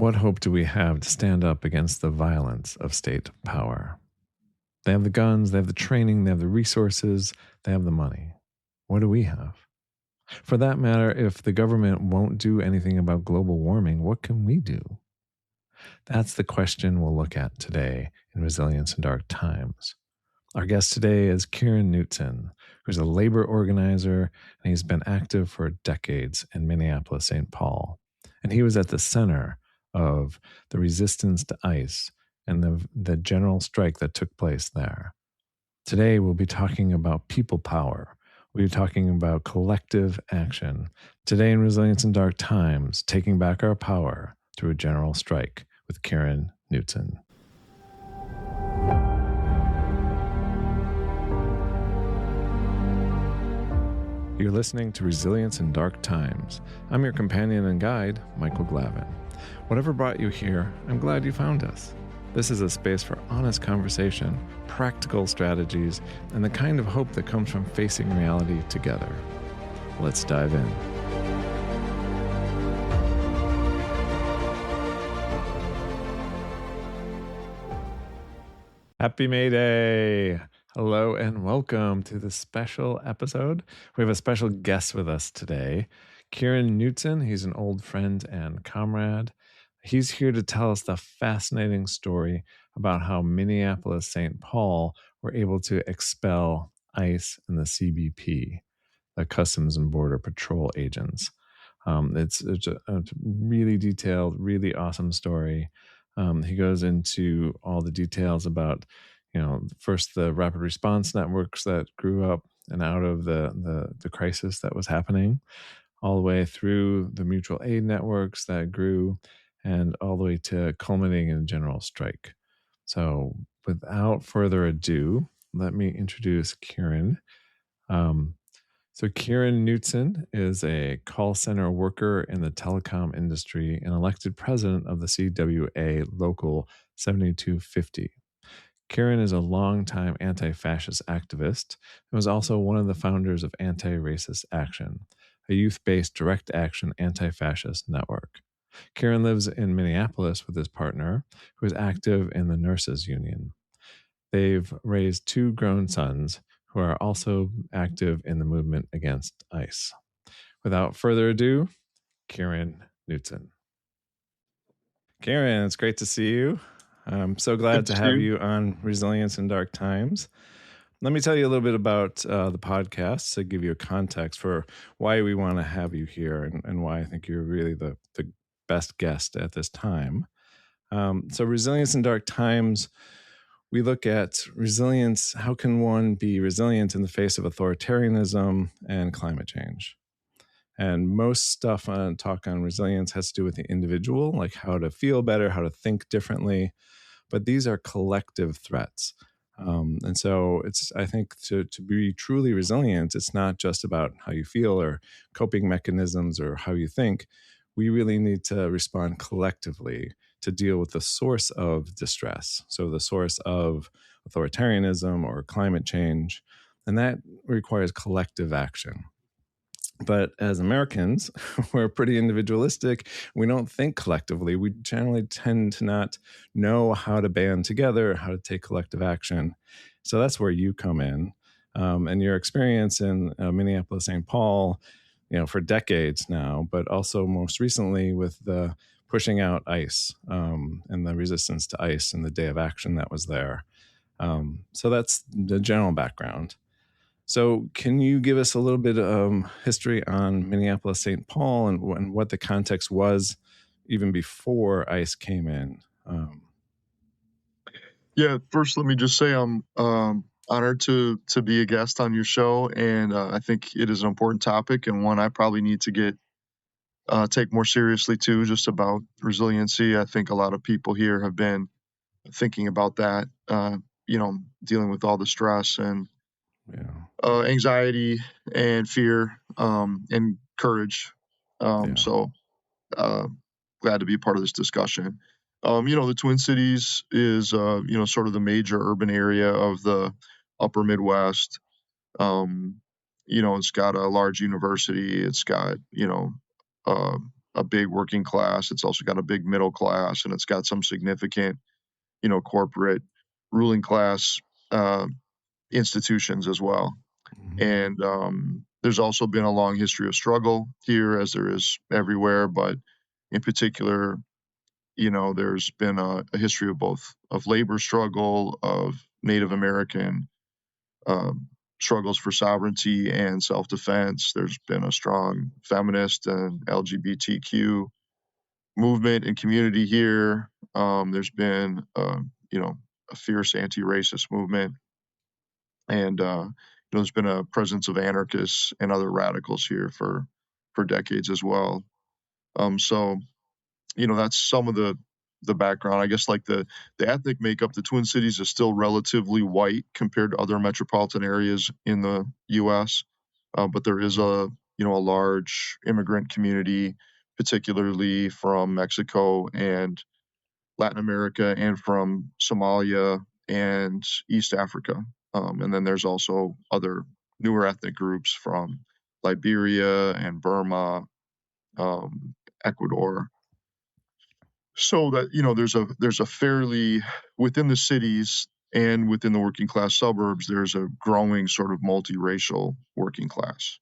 What hope do we have to stand up against the violence of state power? They have the guns, they have the training, they have the resources, they have the money. What do we have? For that matter, if the government won't do anything about global warming, what can we do? That's the question we'll look at today in Resilience in Dark Times. Our guest today is Kieran Knutson, who's a labor organizer, and he's been active for decades in Minneapolis-St. Paul. And he was at the center of the resistance to ICE and the general strike that took place there. Today, we'll be talking about people power. We'll be talking about collective action. Today in Resilience in Dark Times, taking back our power through a general strike with Kieran Knutson. You're listening to Resilience in Dark Times. I'm your companion and guide, Michael Glavin. Whatever brought you here, I'm glad you found us. This is a space for honest conversation, practical strategies, and the kind of hope that comes from facing reality together. Let's dive in. Happy May Day! Hello and welcome to this special episode. We have a special guest with us today, Kieran Knutson. He's an old friend and comrade. He's here to tell us the fascinating story about how Minneapolis-St. Paul were able to expel ICE and the CBP, the Customs and Border Patrol agents. It's a really detailed, really awesome story. He goes into all the details about, first the rapid response networks that grew up and out of the crisis that was happening, all the way through the mutual aid networks that grew, and all the way to culminating in a general strike. So without further ado, let me introduce Kieran. So Kieran Knutson is a call center worker in the telecom industry and elected president of the CWA Local 7250. Kieran is a longtime anti-fascist activist and was also one of the founders of Anti-Racist Action, a youth-based direct action anti-fascist network. Kieran lives in Minneapolis with his partner, who is active in the nurses union. They've raised 2 grown sons who are also active in the movement against ICE. Without further ado, Kieran Knutson. Kieran, it's great to see you. I'm so glad to have you on Resilience in Dark Times. Let me tell you a little bit about the podcast to give you a context for why we want to have you here and why I think you're really the best guest at this time. So Resilience in Dark Times, we look at resilience. How can one be resilient in the face of authoritarianism and climate change? And most stuff on talk on resilience has to do with the individual, like how to feel better, how to think differently. But these are collective threats. And so it's, I think, to be truly resilient, it's not just about how you feel or coping mechanisms or how you think. We really need to respond collectively to deal with the source of distress. So the source of authoritarianism or climate change, and that requires collective action. But as Americans, we're pretty individualistic. We don't think collectively. We generally tend to not know how to band together, how to take collective action. So that's where you come in. And your experience in Minneapolis-St. Paul, for decades now, but also most recently with the pushing out ICE and the resistance to ICE and the day of action that was there. So that's the general background. So can you give us a little bit of history on Minneapolis-St. Paul and what the context was even before ICE came in? Yeah, first let me just say I'm honored to be a guest on your show, and I think it is an important topic and one I probably need to take more seriously too, just about resiliency. I think a lot of people here have been thinking about that, dealing with all the stress and anxiety and fear and courage. So glad to be a part of this discussion. The Twin Cities is, sort of the major urban area of the upper Midwest. It's got a large university. It's got, a big working class. It's also got a big middle class, and it's got some significant, corporate ruling class institutions as well. Mhm. And there's also been a long history of struggle here, as there is everywhere. But in particular, there's been a history of both of labor struggle, of Native American um, struggles for sovereignty and self-defense. There's been a strong feminist and LGBTQ movement and community here. There's been, a fierce anti-racist movement, and there's been a presence of anarchists and other radicals here for decades as well. So that's some of the background. I guess like the ethnic makeup, the Twin Cities is still relatively white compared to other metropolitan areas in the U.S. But there is a large immigrant community, particularly from Mexico and Latin America, and from Somalia and East Africa. And then there's also other newer ethnic groups from Liberia and Burma, Ecuador. So that there's a fairly, within the cities and within the working class suburbs, there's a growing sort of multiracial working class.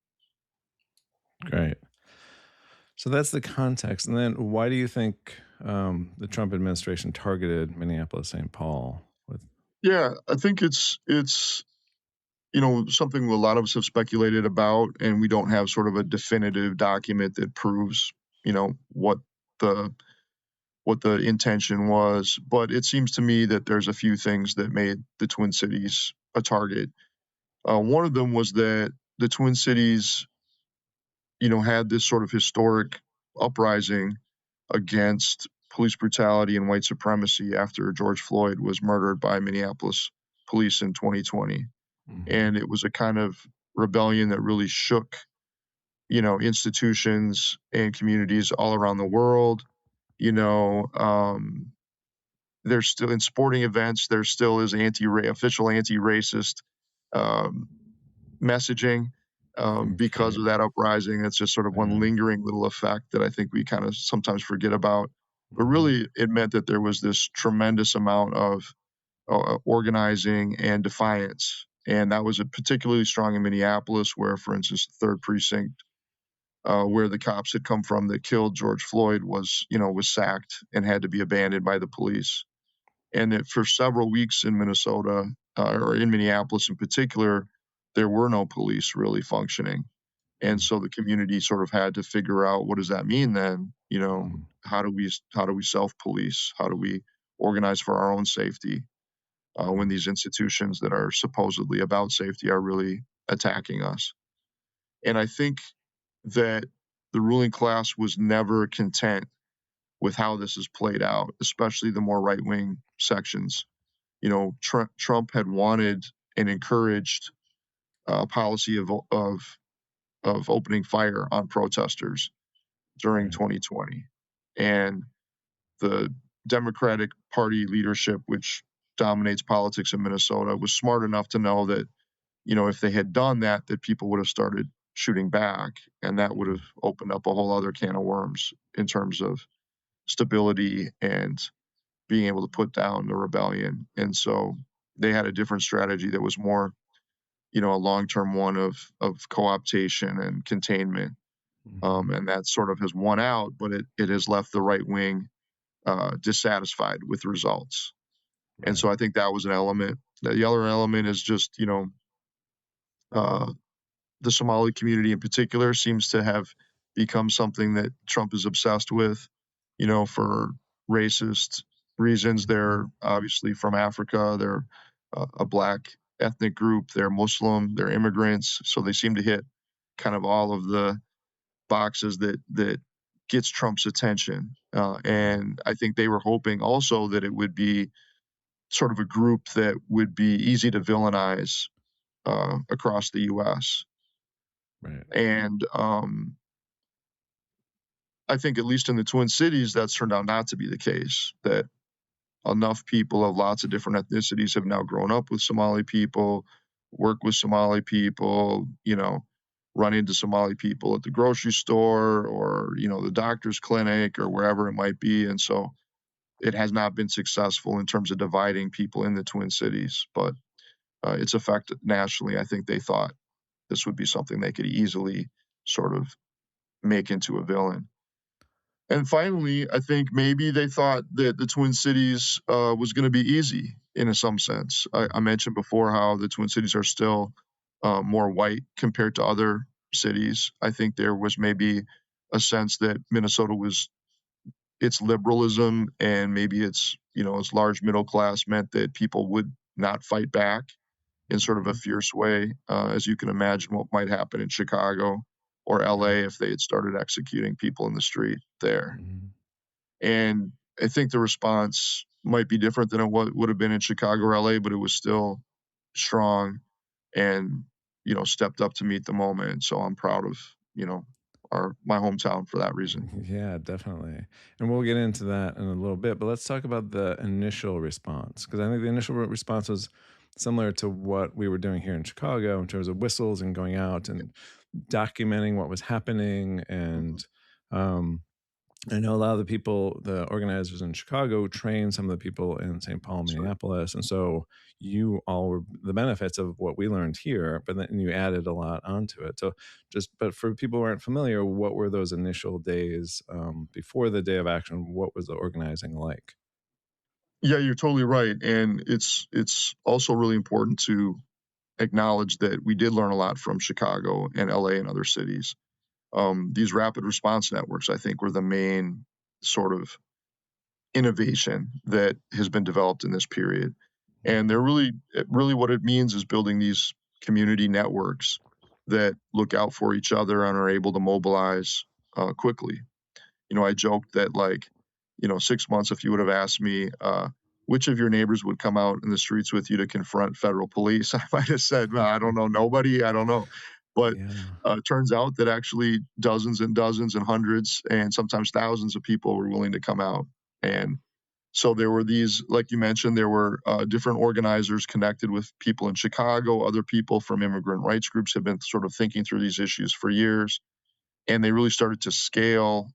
Great. So that's the context. And then why do you think the Trump administration targeted Minneapolis-St. Paul with? Yeah, I think it's something a lot of us have speculated about, and we don't have sort of a definitive document that proves what the intention was. But it seems to me that there's a few things that made the Twin Cities a target. One of them was that the Twin Cities, had this sort of historic uprising against police brutality and white supremacy after George Floyd was murdered by Minneapolis police in 2020. Mhm. And it was a kind of rebellion that really shook, institutions and communities all around the world. You know, there's still, in sporting events, there still is official anti-racist um, messaging because Okay. of that uprising. It's just sort of one Yeah. lingering little effect that I think we kind of sometimes forget about. But Mhm. really, it meant that there was this tremendous amount of organizing and defiance. And that was particularly strong in Minneapolis, where, for instance, the third precinct, where the cops had come from that killed George Floyd, was sacked and had to be abandoned by the police. And that for several weeks in Minnesota, or in Minneapolis in particular, there were no police really functioning. And Mhm. so the community sort of had to figure out, what does that mean then? Mhm. How do we self police? How do we organize for our own safety when Mhm. these institutions that are supposedly about safety are really attacking us? And I think that the ruling class was never content with how this has played out, especially the more right wing sections. Trump had wanted and encouraged a policy of opening fire on protesters during Right. 2020, and the Democratic Party leadership, which dominates politics in Minnesota, was smart enough to know that if they had done that, that people would have started shooting back, and that would Mhm. have opened up a whole other can of worms in terms of stability and being able to put down the rebellion. And so they had a different strategy that was more, a long-term one of co-optation and containment. Mhm. And that sort of has won out, but it has left the right wing dissatisfied with the results. And Right. so I think that was an element. The other element is just, uh, the Somali community in particular seems to have become something that Trump is obsessed with, for racist reasons. They're Mhm. obviously from Africa. They're a black ethnic group. They're Muslim. They're immigrants. So they seem to hit kind of all of the boxes that gets Trump's attention. Right. And I think they were hoping also that it would be sort of a group that would be easy to villainize across the U.S. Right. And I think, at least in the Twin Cities, that's turned out not to be the case. That enough people of lots of different ethnicities have now grown up with Somali people, work with Somali people, run into Somali people at the grocery store or, the doctor's clinic or wherever it might be. And so it has not been successful in terms of dividing people in the Twin Cities, but its effect nationally, I think they thought this would be something they could easily sort of make into a villain. And finally, I think maybe they thought that the Twin Cities was going to be easy in some sense. I mentioned before how the Twin Cities are still more white compared to other cities. I think there was maybe a sense that Minnesota was its liberalism and maybe its large middle class meant that people would not fight back in sort of a fierce way, as you can imagine what might happen in Chicago or Right. LA if they had started executing people in the street there. Mhm. And I think the response might be different than what would have been in Chicago or LA, but it was still strong and, stepped up to meet the moment. So I'm proud of, my hometown for that reason. Yeah, definitely. And we'll get into that in a little bit, but let's talk about the initial response because I think the initial response was similar to what we were doing here in Chicago in terms of whistles and going out and documenting what was happening. Mhm. And I know a lot of the people, the organizers in Chicago, trained some of the people in St. Paul, Sure. Minneapolis. And so you all were the benefits of what we learned here, but then you added a lot onto it. So but for people who aren't familiar, what were those initial days before the day of action? What was the organizing like? Yeah, you're totally right. And it's also really important to acknowledge that we did learn a lot from Chicago and LA and other cities. These rapid response networks, I think, were the main sort of innovation that has been developed in this period. And they're really what it means is building these community networks that look out for each other and are able to mobilize quickly. I joked that, like, 6 months, if you would have asked me which of your neighbors would come out in the streets with you to confront federal police, I might have said, "Well, I don't know, nobody, I don't know." But Yeah, it turns out that actually dozens and dozens and hundreds and sometimes thousands of people were willing to come out. And so there were these, like you mentioned, there were different organizers connected with people in Chicago. Other people from immigrant rights groups have been sort of thinking through these issues for years, and they really started to scale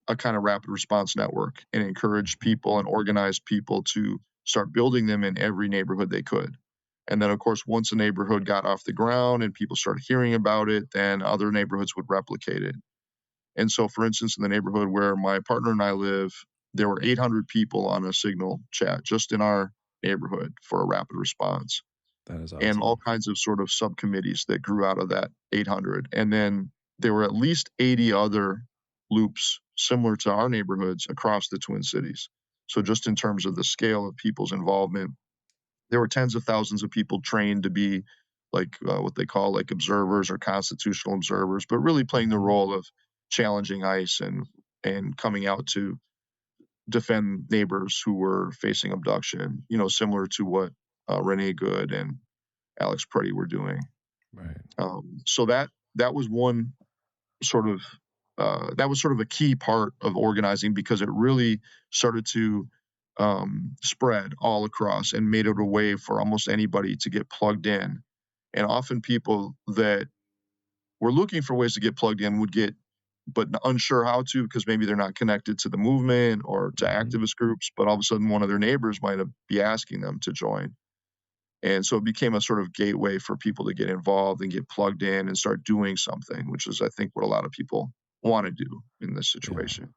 a kind of rapid response network and encourage people and organize people to start building them in every neighborhood they could. And then, of course, once a neighborhood got off the ground and people started hearing about it, then other neighborhoods would replicate it. And so, for instance, in the neighborhood where my partner and I live, there were 800 people on a Signal chat just in our neighborhood for a rapid response, that is and all awesome. kinds of sort of subcommittees that grew out of that 800. And then there were at least 80 other loops similar to our neighborhoods across the Twin Cities. So, just in terms of the scale of people's involvement, there were tens of thousands of people trained to be like what they call like observers or constitutional observers, but really playing the Mhm. role of challenging ICE and coming out to defend neighbors who were facing abduction. Similar to what Renee Good and Alex Preddy were doing. Right. So that was one sort of that was sort of a key part of organizing because it really started to spread all across and made it a way for almost anybody to get plugged in. And often people that were looking for ways to get plugged in would get but unsure how to because maybe they're not connected to the movement or to Mhm. activist groups, but all of a sudden one of their neighbors might be asking them to join. And so it became a sort of gateway for people to get involved and get plugged in and start doing something, which is, I think, what a lot of people want to do in this Yeah. situation.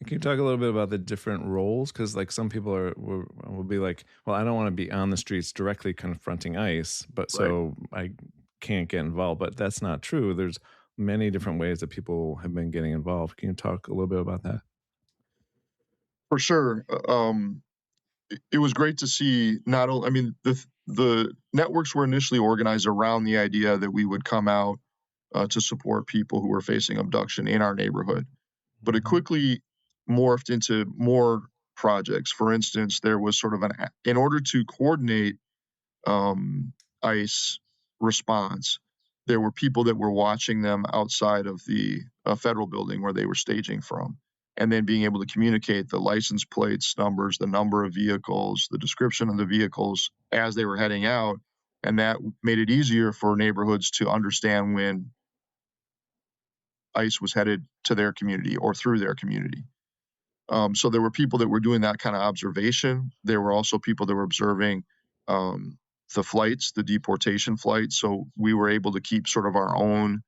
Can you talk a little bit about the different roles? Because like some people will be like, well, I don't want to be on the streets directly confronting ICE, but Right. so I can't get involved. But that's not true. There's many different ways that people have been getting involved. Can you talk a little bit about that? For sure. It was great to see not only, I mean, the networks were initially organized around the idea that we would come out to support people who were facing abduction in our neighborhood. But it Mhm. quickly morphed into more projects. For instance, there was sort of in order to coordinate ICE response, there were people that were watching them outside of the federal building where they were staging from, and then being able to communicate the license plates numbers, the number of vehicles, the description of the vehicles as they were heading out, And that made it easier for neighborhoods to understand when ICE was headed to their community or through their community. So there were people that were doing that kind of observation. There were also people that were observing the flights, the deportation flights. So we were able to keep sort of our own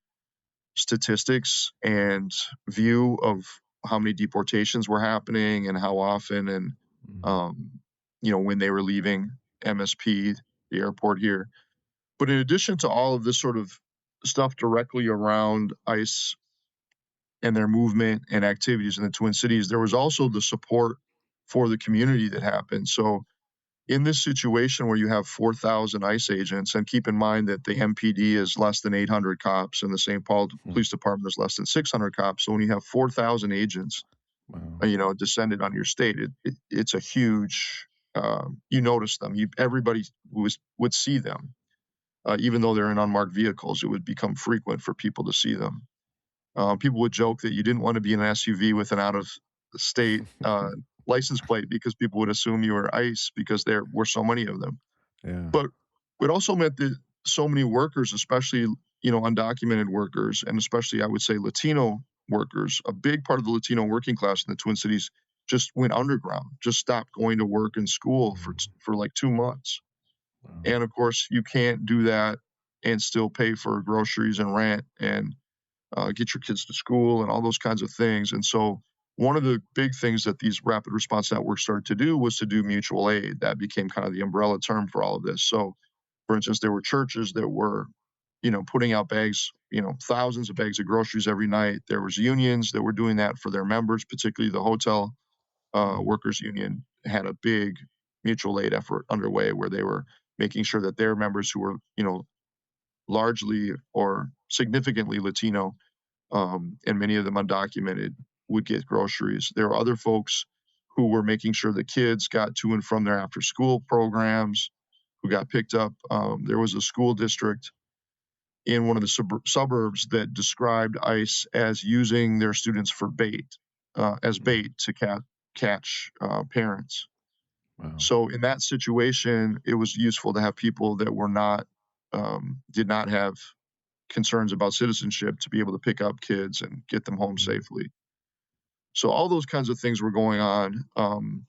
statistics and view of how many deportations were happening and how often, and when they were leaving MSP, the airport here. But in addition to all of this sort of stuff directly around ICE and their movement and activities in the Twin Cities, there was also the support for the community that happened. So in this situation where you have 4,000 ICE agents, and keep in mind that the MPD is less than 800 cops and the St. Paul Police Department is less than 600 cops. So when you have 4,000 agents, descended on your state, it's a huge, you notice them. Everybody would see them. Even though they're in unmarked vehicles, it would become frequent for people to see them. People would joke that you didn't want to be in an SUV with an out-of-state license plate because people would assume you were ICE because there were so many of them. Yeah. But it also meant that so many workers, especially undocumented workers, and especially I would say Latino workers, a big part of the Latino working class in the Twin Cities just went underground, just stopped going to work and school for like 2 months. Wow. And of course, you can't do that and still pay for groceries and rent and get your kids to school and all those kinds of things. And so one of the big things that these rapid response networks started to do was to do mutual aid. That became kind of the umbrella term for all of this. So, for instance, there were churches that were, putting out bags, thousands of bags of groceries every night. There was unions that were doing that for their members, particularly the hotel workers union had a big mutual aid effort underway where they were making sure that their members who were, largely or significantly Latino, and many of them undocumented, would get groceries. There were other folks who were making sure the kids got to and from their after-school programs, who got picked up. There was a school district in one of the suburbs that described ICE as using their students for bait, as bait to catch parents. Wow. So in that situation, it was useful to have people that were not, did not have concerns about citizenship to be able to pick up kids and get them home safely. So all those kinds of things were going on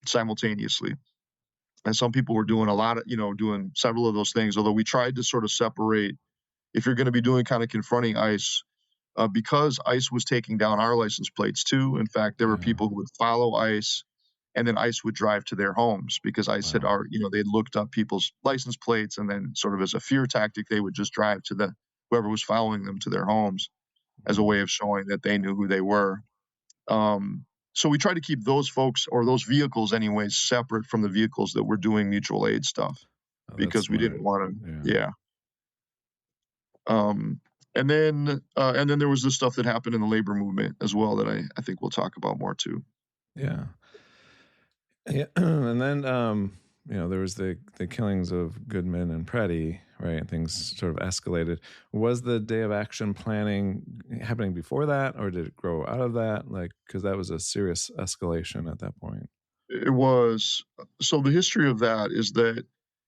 simultaneously. And some people were doing a lot of, doing several of those things, although we tried to sort of separate if you're going to be doing kind of confronting ICE, because ICE was taking down our license plates too. In fact, there were people who would follow ICE and then ICE would drive to their homes because ICE had they'd looked up people's license plates, and then sort of as a fear tactic, they would just drive to whoever was following them to their homes as a way of showing that they knew who they were. So we tried to keep those folks, or those vehicles anyways, separate from the vehicles that were doing mutual aid stuff because we didn't want to, and then there was the stuff that happened in the labor movement as well that I think we'll talk about more too. Yeah. And then there was the killings of Goodman and Preddy, right? And things sort of escalated. Was the day of action planning happening before that, or did it grow out of that? Like, because that was a serious escalation at that point. It was. So the history of that is that,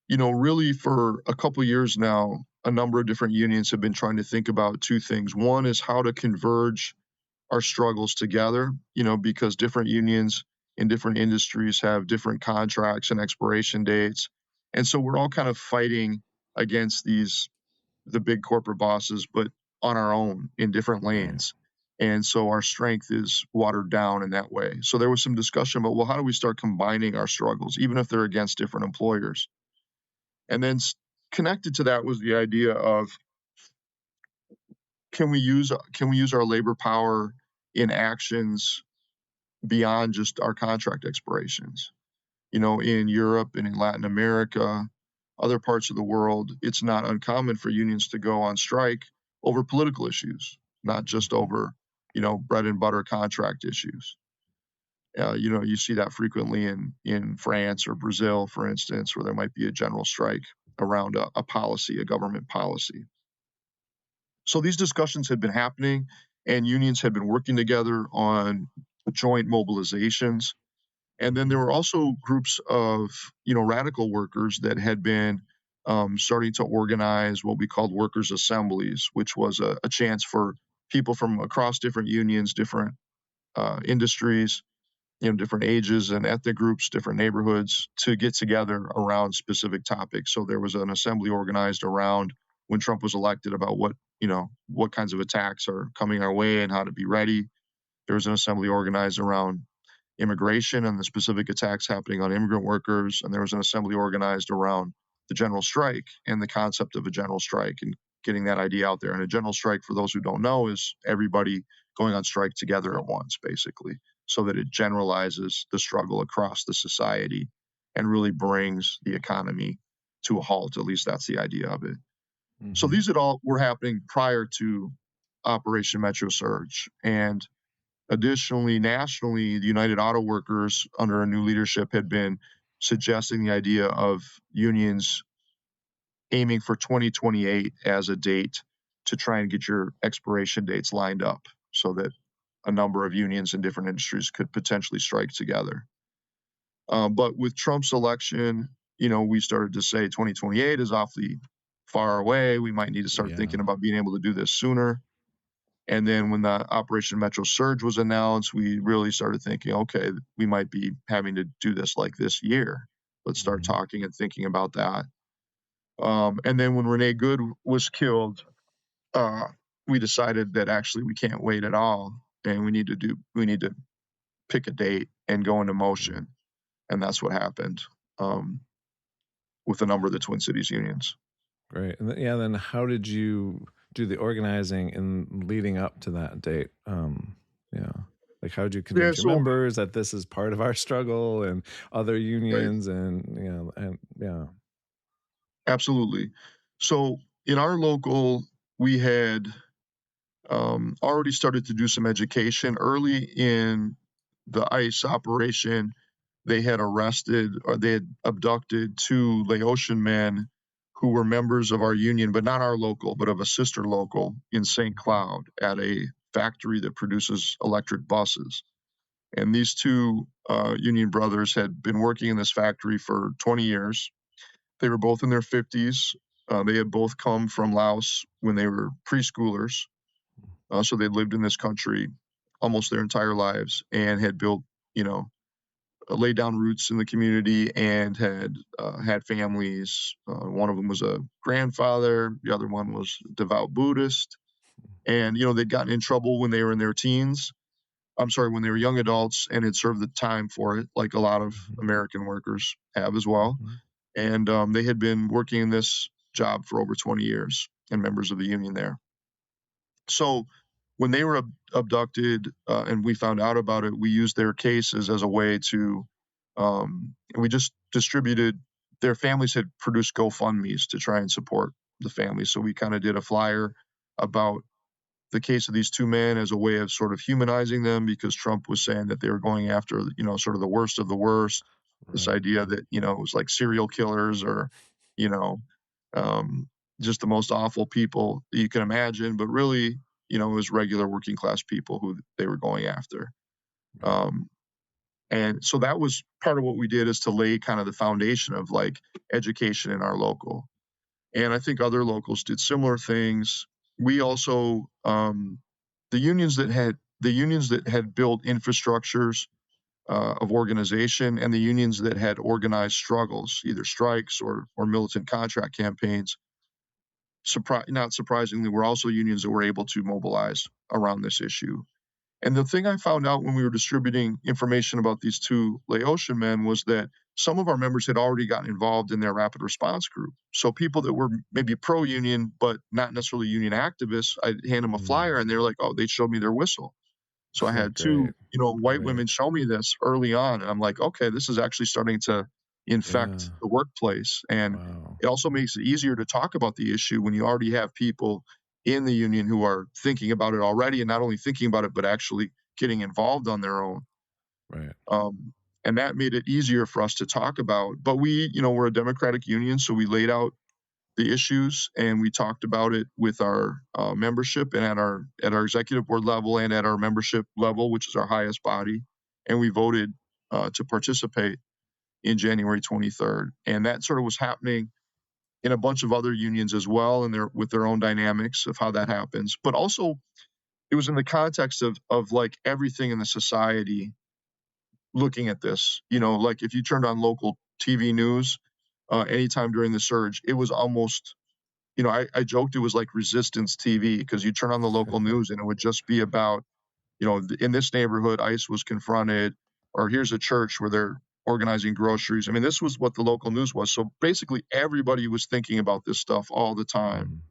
really for a couple years now, a number of different unions have been trying to think about two things. One is how to converge our struggles together, because different unions in different industries have different contracts and expiration dates. And so we're all kind of fighting against the big corporate bosses, but on our own in different lanes. And so our strength is watered down in that way. So there was some discussion about, well, how do we start combining our struggles, even if they're against different employers? And then connected to that was the idea of, can we use our labor power in actions beyond just our contract expirations? In Europe and in Latin America, other parts of the world, it's not uncommon for unions to go on strike over political issues, not just over, bread and butter contract issues. You see that frequently in France or Brazil, for instance, where there might be a general strike around a policy, a government policy. So these discussions had been happening, and unions had been working together on joint mobilizations. And then there were also groups of, radical workers that had been starting to organize what we called workers' assemblies, which was a chance for people from across different unions, different industries, different ages and ethnic groups, different neighborhoods to get together around specific topics. So there was an assembly organized around when Trump was elected about what kinds of attacks are coming our way and how to be ready. There was an assembly organized around immigration and the specific attacks happening on immigrant workers. And there was an assembly organized around the general strike and the concept of a general strike and getting that idea out there. And a general strike, for those who don't know, is everybody going on strike together at once, basically, so that it generalizes the struggle across the society and really brings the economy to a halt. At least that's the idea of it. Mm-hmm. So these all were happening prior to Operation Metro Surge. And additionally, nationally, the United Auto Workers, under a new leadership, had been suggesting the idea of unions aiming for 2028 as a date to try and get your expiration dates lined up so that a number of unions in different industries could potentially strike together. But with Trump's election, we started to say 2028 is awfully far away. We might need to start thinking about being able to do this sooner. And then when the Operation Metro Surge was announced, we really started thinking, okay, we might be having to do this like this year. Let's start talking and thinking about that. And then when Renee Good was killed, we decided that actually we can't wait at all, and we need to pick a date and go into motion, and that's what happened with a number of the Twin Cities unions. Great. And then how did you do the organizing in leading up to that date? Like how did you convince your members that this is part of our struggle and other unions and Absolutely. So in our local, we had already started to do some education early in the ICE operation. They had arrested or they had abducted 2 Laotian men who were members of our union, but not our local, but of a sister local in St. Cloud at a factory that produces electric buses. And these 2 union brothers had been working in this factory for 20 years. They were both in their 50s. They had both come from Laos when they were preschoolers. So they'd lived in this country almost their entire lives and had built, laid down roots in the community and had families. One of them was a grandfather. The other one was a devout Buddhist. And, they'd gotten in trouble when they were in their teens. When they were young adults and had served the time for it, like a lot of American workers have as well. And they had been working in this job for over 20 years and members of the union there. So when they were abducted and we found out about it, we used their cases as a way to, we just distributed, their families had produced GoFundMes to try and support the families. So we kind of did a flyer about the case of these 2 men as a way of sort of humanizing them, because Trump was saying that they were going after, sort of the worst of the worst. Right. This idea that, it was like serial killers or, just the most awful people that you can imagine, but really, it was regular working class people who they were going after. And so that was part of what we did, is to lay kind of the foundation of like education in our local. And I think other locals did similar things. We also, the unions that had built infrastructures of organization and the unions that had organized struggles, either strikes or militant contract campaigns, not surprisingly, were also unions that were able to mobilize around this issue. And the thing I found out when we were distributing information about these 2 Laotian men was that some of our members had already gotten involved in their rapid response group. So people that were maybe pro-union, but not necessarily union activists, I'd hand them a flyer and they're like, oh, they showed me their whistle. So I had 2, white women show me this early on. And I'm like, okay, this is actually starting to infect the workplace. And it also makes it easier to talk about the issue when you already have people in the union who are thinking about it already, and not only thinking about it, but actually getting involved on their own. Right. And that made it easier for us to talk about. But we, we're a democratic union, so we laid out the issues and we talked about it with our membership and at our executive board level and at our membership level, which is our highest body. And we voted to participate in January 23rd. And that sort of was happening in a bunch of other unions as well, and with their own dynamics of how that happens. But also, it was in the context of like everything in the society looking at this. Like if you turned on local TV news anytime during the surge, it was almost, I joked it was like resistance TV, because you turn on the local news and it would just be about, in this neighborhood, ICE was confronted, or here's a church where they're organizing groceries. I mean, this was what the local news was. So basically, everybody was thinking about this stuff all the time.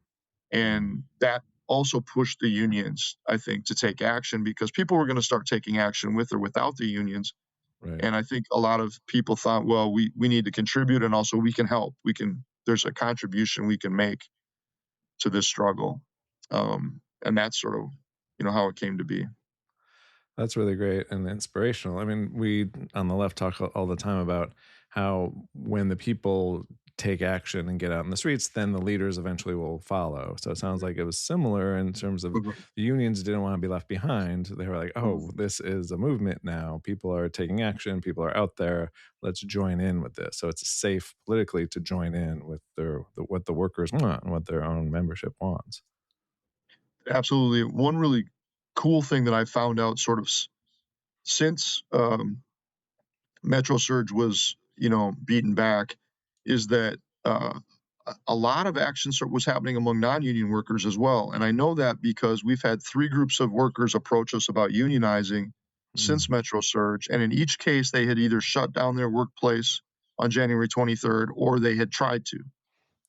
Mm, And that also pushed the unions, I think, to take action, because people were going to start taking action with or without the unions. right. And I think a lot of people thought, well, we need to contribute, and also we can help. There's a contribution we can make to this struggle. And that's sort of, how it came to be. That's really great and inspirational. I mean, we on the left talk all the time about how when the people take action and get out in the streets, then the leaders eventually will follow. So it sounds like it was similar in terms of Mhm, the unions didn't want to be left behind. They were like, mhm. oh, this is a movement now. People are taking action. People are out there. Let's join in with this. So it's safe politically to join in with what the workers want and what their own membership wants. Absolutely. One really cool thing that I found out sort of since Metro Surge was, beaten back, is that a lot of action was happening among non-union workers as well. And I know that because we've had 3 groups of workers approach us about unionizing since Mm. Metro Surge, and in each case, they had either shut down their workplace on January 23rd, or they had tried to.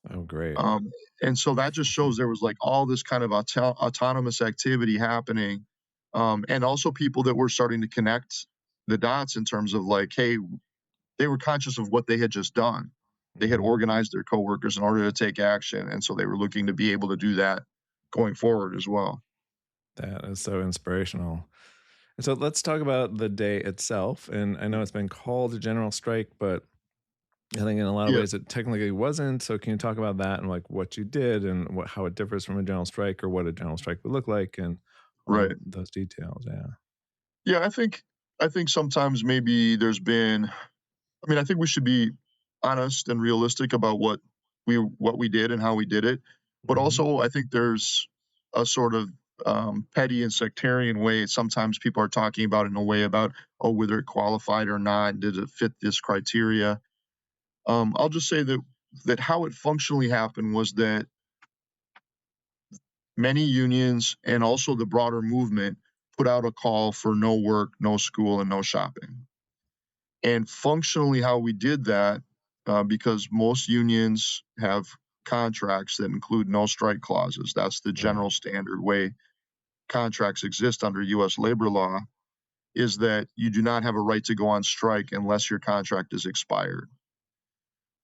Oh, great. Um, and so that just shows there was like all this kind of autonomous activity happening, and also people that were starting to connect the dots in terms of like, hey, they were conscious of what they had just done. They had Mhm. organized their coworkers in order to take action, and so they were looking to be able to do that going forward as well. That is so inspirational. And so let's talk about the day itself. And I know it's been called a general strike, but I think in a lot of Yeah, ways it technically wasn't. So can you talk about that and like what you did and how it differs from a general strike or what a general strike would look like and all right. those details? Yeah. Yeah, I think sometimes maybe there's been. I mean, I think we should be honest and realistic about what we did and how we did it, but Hmm. also I think there's a sort of petty and sectarian way. Sometimes people are talking about it in a way about, oh, whether it qualified or not, did it fit this criteria? I'll just say that how it functionally happened was that many unions and also the broader movement put out a call for no work, no school, and no shopping. And functionally, how we did that, because most unions have contracts that include no strike clauses. That's the Right. general standard way contracts exist under US labor law, is that you do not have a right to go on strike unless your contract is expired.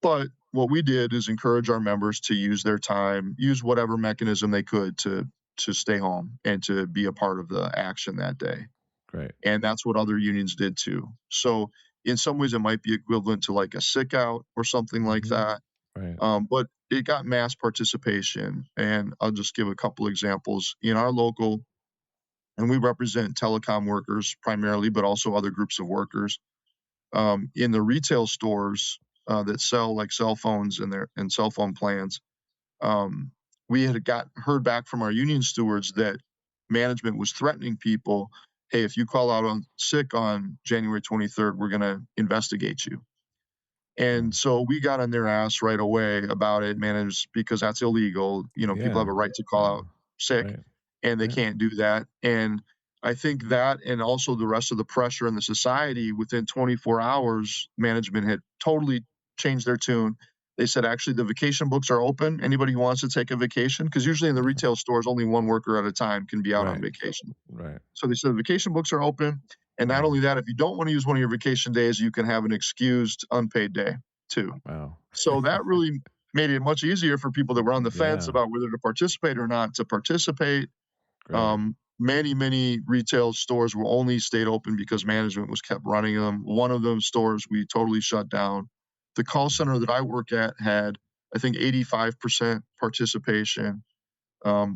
But what we did is encourage our members to use their time, use whatever mechanism they could to stay home and to be a part of the action that day. Great. And that's what other unions did too. So in some ways, it might be equivalent to like a sick out or something like Hmm. that. Right. But it got mass participation. And I'll just give a couple examples. In our local, and we represent telecom workers primarily, but also other groups of workers. In the retail stores that sell like cell phones and cell phone plans, um, we had got heard back from our union stewards that management was threatening people. Hey, if you call out on sick on January 23rd, we're going to investigate you. And Wow. so we got on their ass right away about it, managed, because that's illegal. People have Yeah. a right to call out Wow. sick, Right. and they Right. can't do that. And I think that, and also the rest of the pressure in the society, within 24 hours, management had totally changed their tune. They said, actually, the vacation books are open. Anybody who wants to take a vacation, because usually in the retail stores, only one worker at a time can be out on Right. vacation. Right. So they said the vacation books are open. And not Mm. only that, if you don't want to use one of your vacation days, you can have an excused unpaid day too. Wow. So that really made it much easier for people that were on the fence Yeah. about whether to participate or not to participate. Great. Many retail stores were only stayed open because management was kept running them. One of those stores we totally shut down. The call Mm. center that I work at had, I think, 85% participation.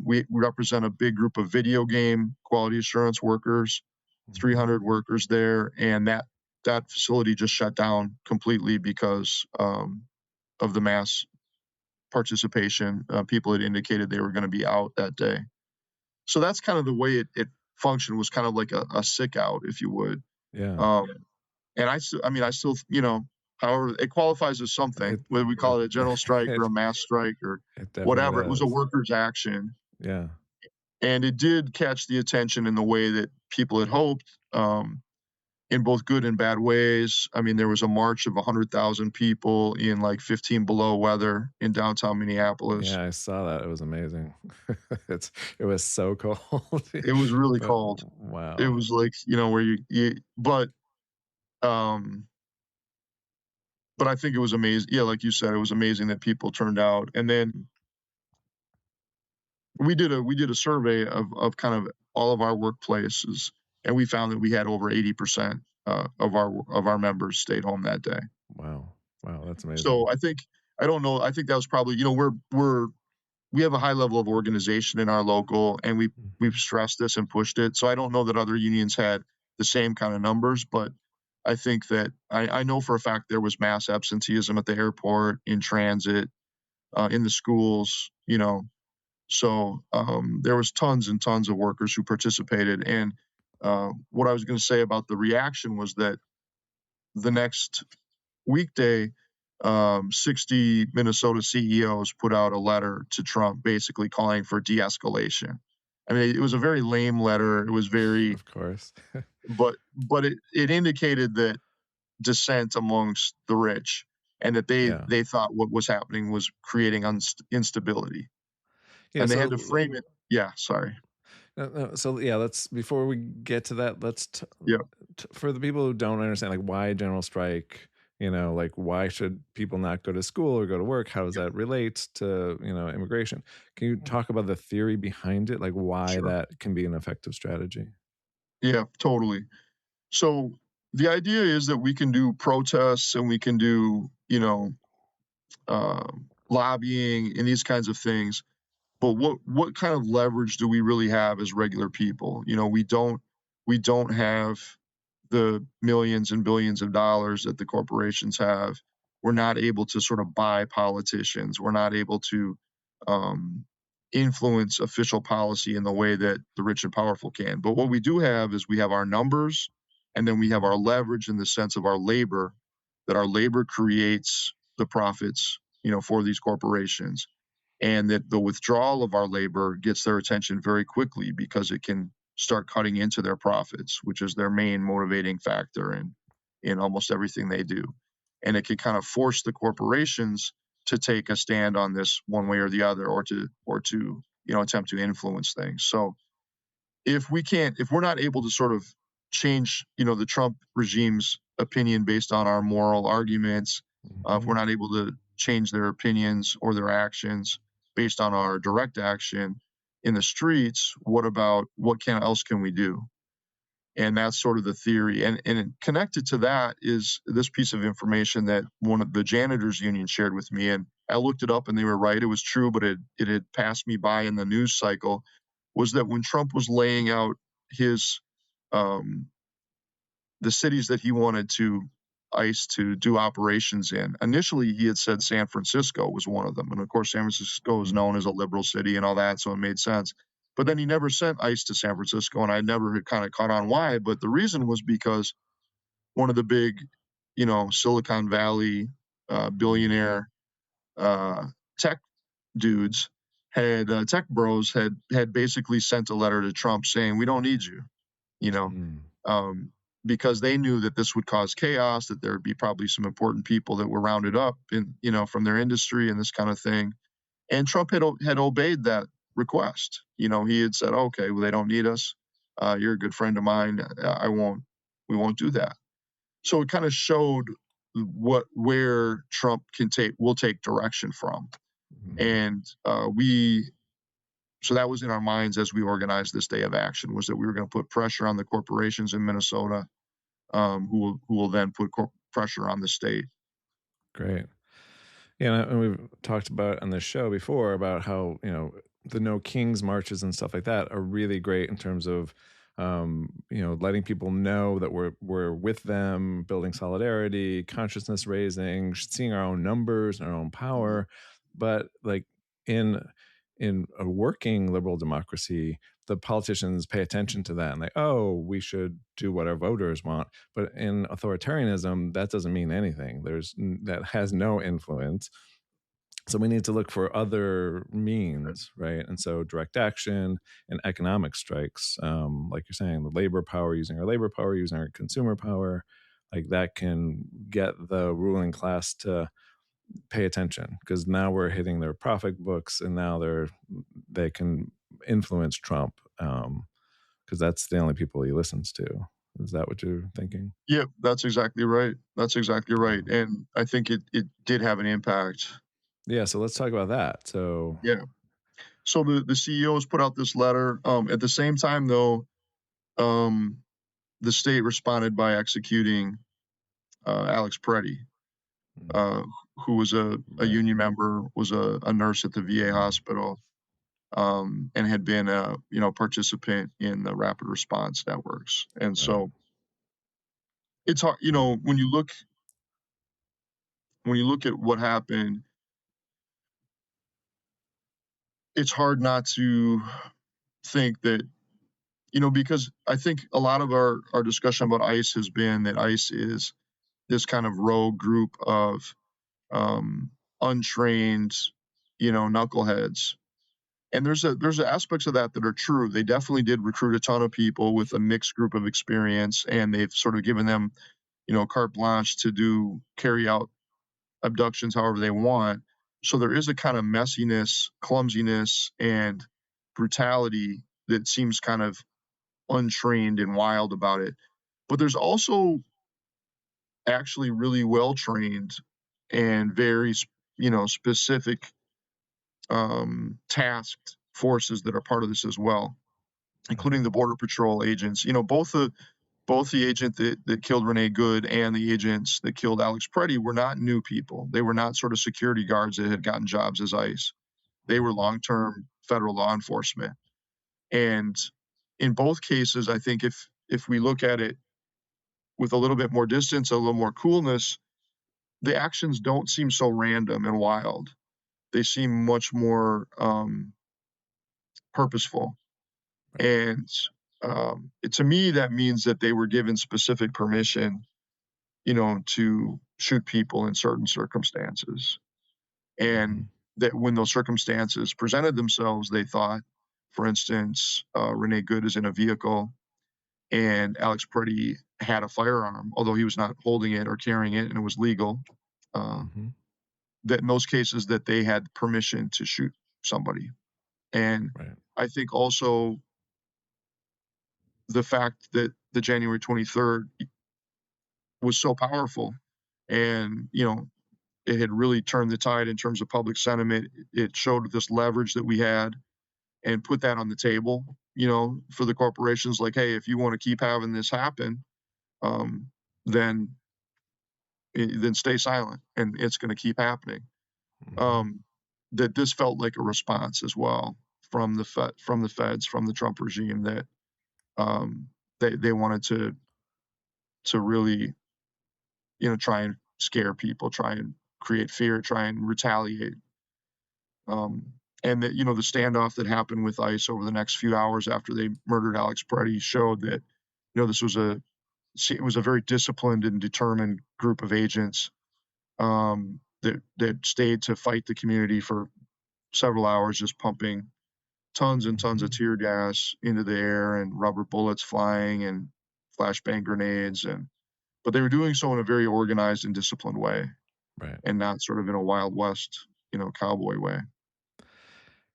We represent a big group of video game quality assurance workers, Mhm. 300 workers there, and that facility just shut down completely because of the mass participation. People had indicated they were going to be out that day. So that's kind of the way it functioned, was kind of like a sick out, if you would. Yeah. Um, and I mean, I still, however, it qualifies as something, It whether we it call it a general strike or it a mass strike or it definitely whatever. It was a does. workers' action, Yeah. and it did catch the attention in the way that people had hoped, in both good and bad ways. I mean, there was a march of 100,000 people in like 15 below weather in downtown Minneapolis. Yeah, I saw that. It was amazing. It was so cold. It was really But cold. It wow. was like, where um, but I think it was amazing. Yeah, like you said, it was amazing that people turned out. And then we did a survey of kind of all of our workplaces, and we found that we had over 80% of our members stayed home that day. Wow. Wow, that's amazing. So I don't know. I think that was probably, we have a high level of organization in our local, and we've Mhm. stressed this and pushed it. So I don't know that other unions had the same kind of numbers, but I think that I know for a fact there was mass absenteeism at the airport, in transit, in the schools. So there was tons and tons of workers who participated. And what I was going to say about the reaction was that the next weekday, 60 Minnesota CEOs put out a letter to Trump basically calling for de-escalation. I mean, it was a very lame letter. It was very, Of course. but it indicated that dissent amongst the rich, and that they Yeah. they thought what was happening was creating instability, Yeah, and they had to so frame it. Yeah, sorry. no, no, so yeah, let's before we get to that, let's Yeah, for the people who don't understand, like, why general strike, like, why should people not go to school or go to work? How does yeah, that relate to, immigration? Can you talk about the theory behind it, like why sure. that can be an effective strategy? Yeah, totally. So the idea is that we can do protests, and we can do, lobbying and these kinds of things. But what kind of leverage do we really have as regular people? We don't have the millions and billions of dollars that the corporations have. We're not able to sort of buy politicians. We're not able to um, influence official policy in the way that the rich and powerful can. But what we do have is we have our numbers, and then we have our leverage in the sense of our labor, that our labor creates the profits, for these corporations, and that the withdrawal of our labor gets their attention very quickly because it can start cutting into their profits, which is their main motivating factor in almost everything they do. And it can kind of force the corporations to take a stand on this one way or the other, or to attempt to influence things. So if we're not able to sort of change, the Trump regime's opinion based on our moral arguments, if we're Mhm. not able to change their opinions or their actions based on our direct action in the streets, what else can we do? And that's sort of the theory. And connected to that is this piece of information that one of the janitors union shared with me. And I looked it up, and they were right. It was true, but it had passed me by in the news cycle. Was that when Trump was laying out his um, the cities that he wanted to ICE to do operations in. Initially, he had said San Francisco was one of them, and of course, San Francisco is Mhm. known as a liberal city and all that, so it made sense. But then he never sent ICE to San Francisco, and I never had kind of caught on why. But the reason was because one of the big, Silicon Valley Mhm. billionaire uh, tech dudes tech bros had basically sent a letter to Trump saying, "We don't need you," you know, Mm. um, because they knew that this would cause chaos, that there would be probably some important people that were rounded up from their industry and this kind of thing. And Trump had obeyed that request. He had said, "Okay, well, they don't need us. You're a good friend of mine. We won't do that." So it kind of showed where Trump will take direction from. Mhm. And so that was in our minds as we organized this day of action, was that we were going to put pressure on the corporations in Minnesota, who will then put pressure on the state. Great. Yeah, and we've talked about on this show before about how, the No Kings marches and stuff like that are really great in terms of, letting people know that we're with them, building solidarity, consciousness raising, seeing our own numbers and our own Mhm. power. But like in a working liberal democracy, the politicians pay attention to that and like, oh, we should do what our voters want. But in authoritarianism, that doesn't mean anything. That has no influence. So we need to look for other means, right? And so direct action and economic strikes, like you're saying, the labor power, using our labor power, using our consumer power, like that can get the ruling class to pay attention, because now we're hitting their profit books, and now they can influence Trump, because that's the only people he listens to. Is that what you're thinking? Yeah, that's exactly right. That's exactly right. Um, And I think it did have an impact. yeah, so let's talk about that. So, Yeah. So the CEOs put out this letter. At the same time, though, um, the state responded by executing Alex Preddy, mm, uh, who was a right, union member, was a nurse at the VA hospital, and had been a participant in the rapid response networks. And right, so it's hard, when you look at what happened, it's hard not to think that, because I think a lot of our discussion about ICE has been that ICE is this kind of rogue group of untrained, knuckleheads. And there's aspects of that that are true. They definitely did recruit a ton of people with a mixed group of experience, and they've sort of given them, carte blanche to carry out abductions however they want. So there is a kind of messiness, clumsiness, and brutality that seems kind of untrained and wild about it. But there's also actually really well trained and very, specific tasked forces that are part of this as well, including mhm, the border patrol agents. Both the agent that killed Renee Good and the agents that killed Alex Preddy were not new people. They were not sort of security guards that had gotten jobs as ICE. They were mhm, long-term federal law enforcement. And in both cases, I think if we look at it with a little bit more distance, a little more coolness, the actions don't seem so random and wild. They seem much more purposeful. right, And to me, that means that they were given specific permission, to shoot people in certain circumstances. And mhm, that when those circumstances presented themselves, they thought, for instance, Renee Good is in a vehicle and Alex Preddy had a firearm, although he was not holding it or carrying it and it was legal. Uh, mhm, that in those cases that they had permission to shoot somebody. And right, I think also the fact that the January 23rd was so powerful and, it had really turned the tide in terms of public sentiment. It showed this leverage that we had and put that on the table, for the corporations like, hey, if you want to keep having this happen, um, then then stay silent and it's going to keep happening. mhm, Um, that this felt like a response as well from from the feds, from the Trump regime, that they wanted to really, try and scare people, try and create fear, try and retaliate. And that, the standoff that happened with ICE over the next few hours after they murdered Alex Preddy showed that, this was it was a very disciplined and determined group of agents, that stayed to fight the community for several hours, just pumping tons and tons of mhm, tear gas into the air and rubber bullets flying and flashbang grenades. But they were doing so in a very organized and disciplined way, right. and not sort of in a Wild West, cowboy way.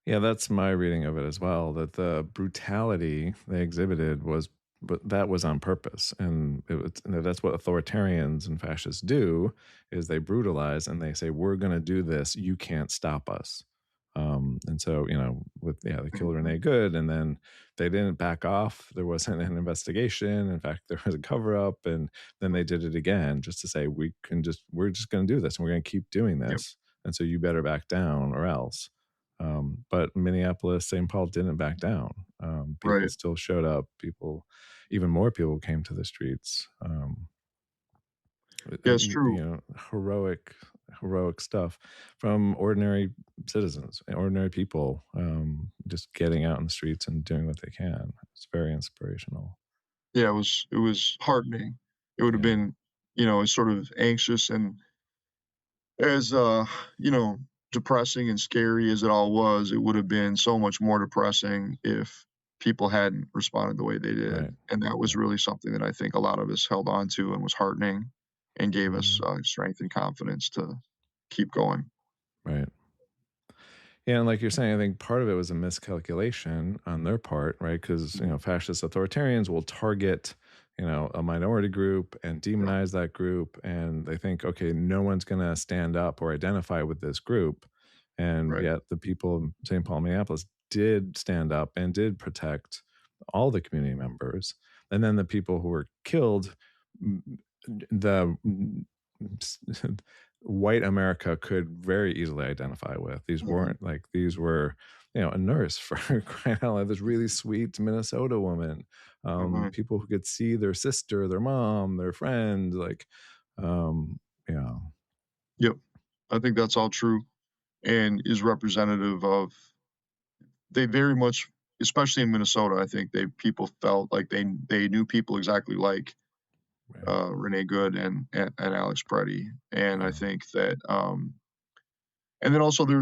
Yeah, that's my reading of it as well, that the brutality they exhibited was, but that was on purpose, and that's what authoritarians and fascists do, is they brutalize and they say, "We're gonna do this, you can't stop us." And so, they killed Mhm. Renee Good, and then they didn't back off. There wasn't an investigation. In fact, there was a cover up, and then they did it again just to say, we're just gonna do this, and we're gonna keep doing Yep. this. And so you better back down or else. But Minneapolis, St. Paul didn't back down. People Right. still showed up. Even more people came to the streets. Yeah, it's true. Heroic. heroic stuff from ordinary citizens, ordinary people, just getting out in the streets and doing what they can. It's very inspirational. Yeah, it was heartening. It would have Yeah, been, as sort of anxious and as you know, depressing and scary as it all was, it would have been so much more depressing if people hadn't responded the way they did. right, And that was right, really something that I think a lot of us held on to and was heartening and gave us mhm, strength and confidence to keep going. right. Yeah, and like you're saying, I think part of it was a miscalculation on their part, right? Because Mhm. fascist authoritarians will target, a minority group and Yeah, demonize that group, and they think, okay, no one's going to stand up or identify with this group, and right. yet the people of St. Paul, Minneapolis, did stand up and did protect all the community members, and then the people who were killed, mm, the white America could very easily identify with. These Mhm. weren't like these were, a nurse for crying out loud, this really sweet Minnesota woman, Mhm. people who could see their sister, their mom, their friend, like, yeah, Yep. I think that's all true and is representative of they very much, especially in Minnesota, I think people felt like they knew people exactly like right, Renee Good and Alex Preddy, and I yeah, think that and then also there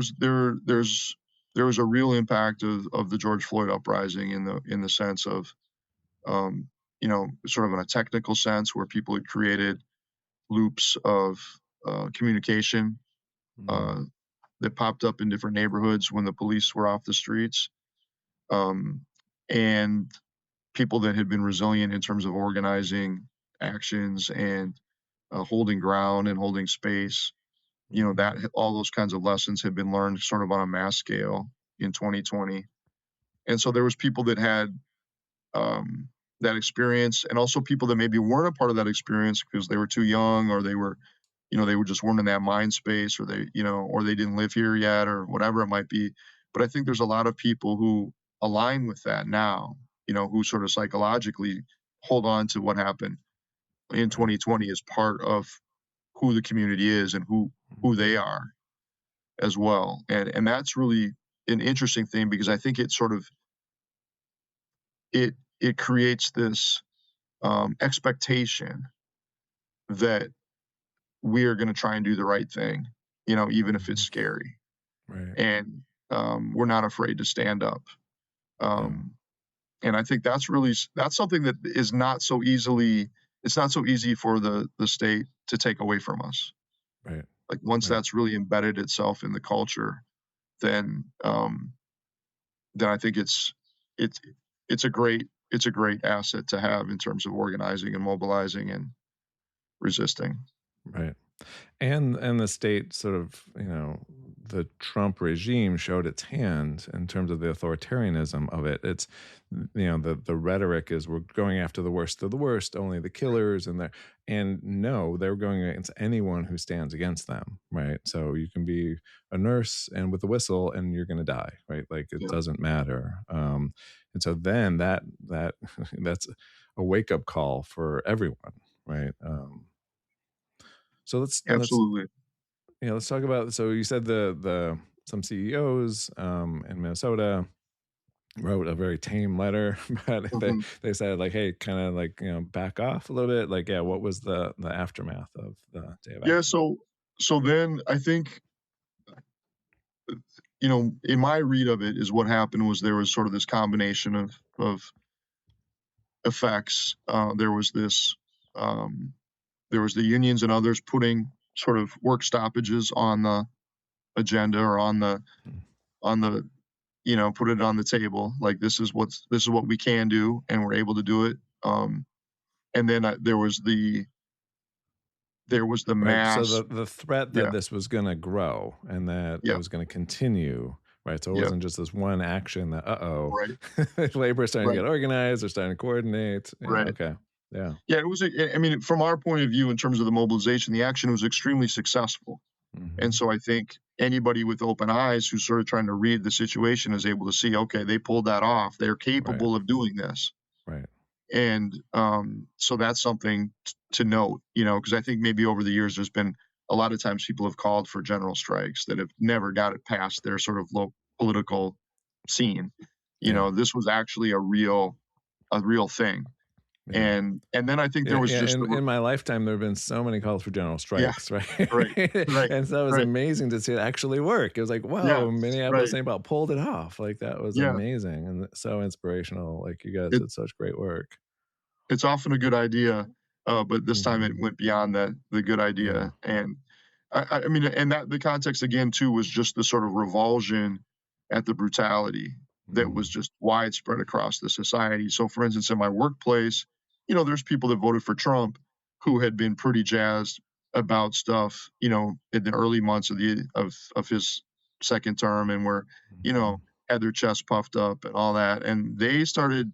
was a real impact of the George Floyd uprising in the sense of sort of in a technical sense where people had created loops of communication mm, uh, that popped up in different neighborhoods when the police were off the streets, um, and people that had been resilient in terms of organizing actions and holding ground and holding space. mm, That all those kinds of lessons had been learned sort of on a mass scale in 2020. And so there was people that had um, that experience, and also people that maybe weren't a part of that experience because they were too young, or they were just weren't in that mind space, or or they didn't live here yet, or whatever it might be. But I think there's a lot of people who align with that now, who sort of psychologically hold on to what happened in right, 2020 as part of who the community is and who mm, they are as well. And that's really an interesting thing because I think it sort of it creates this expectation that we are going to try and do the right thing, even if it's mhm, scary, right, and we're not afraid to stand up. yeah, Um, and I think that's something that is not so easily it's not so easy for the state to take away from us. right, Like once right, that's really embedded itself in the culture, then then I think it's it's a great asset to have in terms of organizing and mobilizing and resisting. right. And the state sort of, the Trump regime showed its hand in terms of the authoritarianism of it. It's, the rhetoric is we're going after the worst of the worst, only the killers, and no, they're going against anyone who stands against them, right? So you can be a nurse and with a whistle and you're going to die, right? Like it Yeah, doesn't matter. And so then that that's a wake up call for everyone, right? So let's absolutely. let's talk about. So you said the some CEOs in Minnesota wrote a very tame letter, but Mhm. they said like, hey, kind of like back off a little bit. Like, yeah, what was the aftermath of the day of Yeah, action? so then I think, in my read of it is what happened was there was sort of this combination of effects. Um, there was the unions and others putting sort of work stoppages on the agenda or Mm, on the put it on the table like this is what we can do and we're able to do it. And then there was the right. So mass. the threat that Yeah, this was going to grow and that it yeah, was going to continue. Right. So it yeah, wasn't just this one action that, right, labor is starting to right, get organized, they're starting to coordinate. Yeah. right. Okay. Yeah. Yeah, it was. I mean, from our point of view, in terms of the mobilization, the action was extremely successful. And Hmm. so I think anybody with open eyes who's sort of trying to read the situation is able to see, okay, they pulled that off. They're Right. capable of doing this. Right. And so that's something to note, because I think maybe over the years there's been a lot of times people have called for general strikes that have never got it past their sort of low political scene. Yeah. This was actually a real thing. Yeah. And then I think there Yeah, was yeah. just In my lifetime, there have been so many calls for general yeah, strikes, right? right, right, And so it was right. amazing to see it actually work. It was like, whoa, Yes, right. Minneapolis-St pulled it off. Like that was Yeah. amazing and so inspirational. Like you guys It did such great work. it's often a good idea, but this time it Mhm. went beyond that, the good Yeah. idea. And I mean, and that the context again too was just the sort of revulsion at the brutality that was Mhm. just widespread across the society. So, for instance, in my workplace, there's people that voted for Trump who had been pretty jazzed about stuff, in the early months of his second term, and were, you know, Mhm. had their chest puffed up and all that, and they started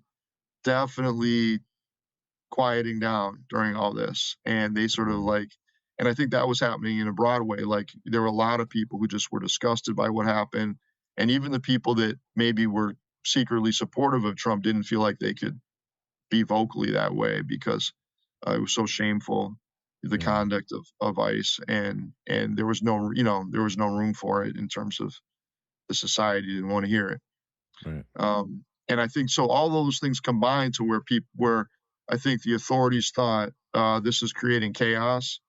definitely quieting down during all this, and they sort of Mhm. like and I think that was happening in a broad way, like, there were a lot of people who just were disgusted by what happened, and even the people that maybe were secretly supportive of Trump didn't feel like they could be vocally that way because, it was so shameful, the Yeah. conduct of ICE, and there was there was no room for it in terms of the society didn't wanna hear it. Right. And I think so all those things combined to where I think the authorities thought, this is creating chaos.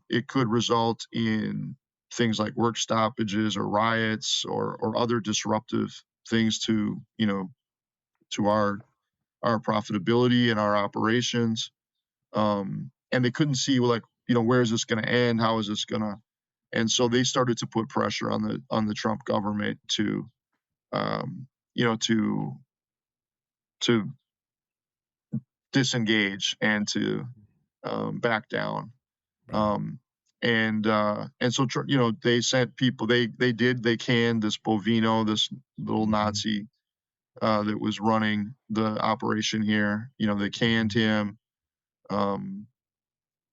It could result in things like work stoppages or riots or other disruptive things to our profitability and our operations. And they couldn't see, like, where is this gonna end? How is this gonna and so they started to put pressure on the Trump government to, um, you know, to disengage and to, back down. Right. Um, and so they sent people. They canned this Bovino, this little Mhm. Nazi that was running the operation here. They canned Mhm. him. Um,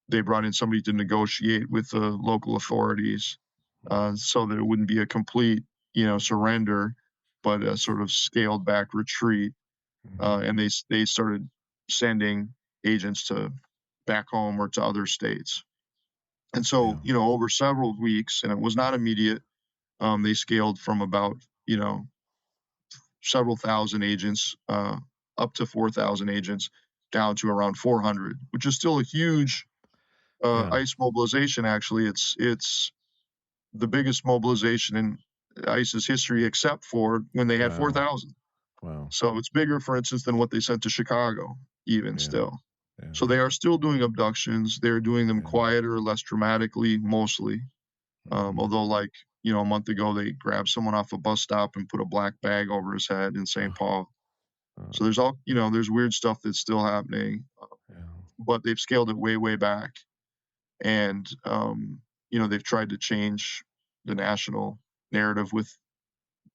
they brought in somebody to negotiate with the local authorities so that it wouldn't be a complete surrender, but a sort of scaled back retreat. Mhm. And they started sending agents to back home or to other states. And so, Yeah. over several weeks, and it was not immediate, they scaled from about, several thousand agents, up to 4,000 agents, down to around 400, which is still a huge Yeah. ICE mobilization. Actually, it's the biggest mobilization in ICE's history, except for when they had Wow. 4,000. Wow. So it's bigger, for instance, than what they sent to Chicago, even Yeah. still. Yeah. So they are still doing abductions. They're doing them Yeah. quieter, less dramatically, mostly. Mhm. Although, like, a month ago, they grabbed someone off a bus stop and put a black bag over his head in St. Oh, Paul. So uh, there's weird stuff that's still happening, yeah. but they've scaled it way, way back. And, they've tried to change the national narrative with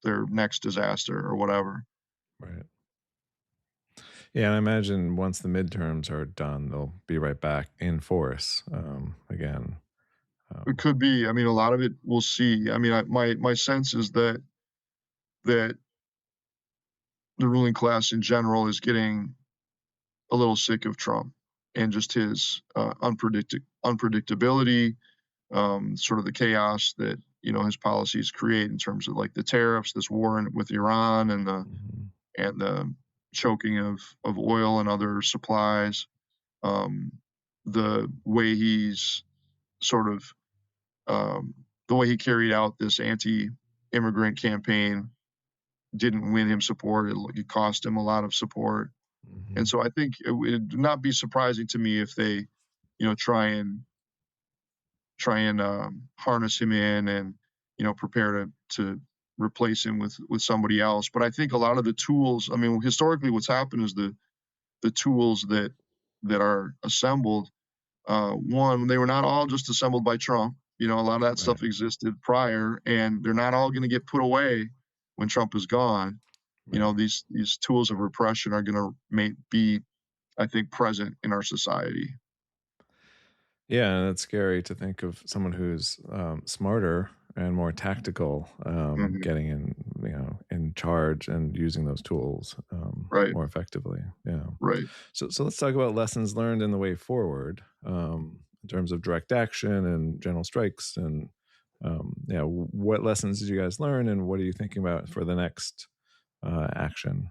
their next disaster or whatever. Right. Yeah, and I imagine once the midterms are done, they'll be right back in force, again. It Um, could be. I mean, a lot of it we'll see. I mean, my sense is that the ruling class in general is getting a little sick of Trump and just his unpredictability, sort of the chaos that his policies create in terms of like the tariffs, this war with Iran, mhm. and the choking of oil and other supplies. Um, the way he's sort of the way he carried out this anti-immigrant campaign didn't win him support. It cost him a lot of support. And Mhm. so I think it would not be surprising to me if they, try and harness him in and prepare to replace him with somebody else. But I think a lot of the tools. I mean, historically, what's happened is the tools that are assembled. One, they were not all just assembled by Trump. A lot of that Right. stuff existed prior, and they're not all going to get put away when Trump is gone. Right. These tools of repression are going to be, I think, present in our society. Yeah, and it's scary to think of someone who's, smarter and more tactical, Hmm. getting in charge and using those tools, Right, more effectively. Yeah. right. So let's talk about lessons learned in the way forward. in terms of direct action and general strikes. And what lessons did you guys learn, and what are you thinking about for the next action?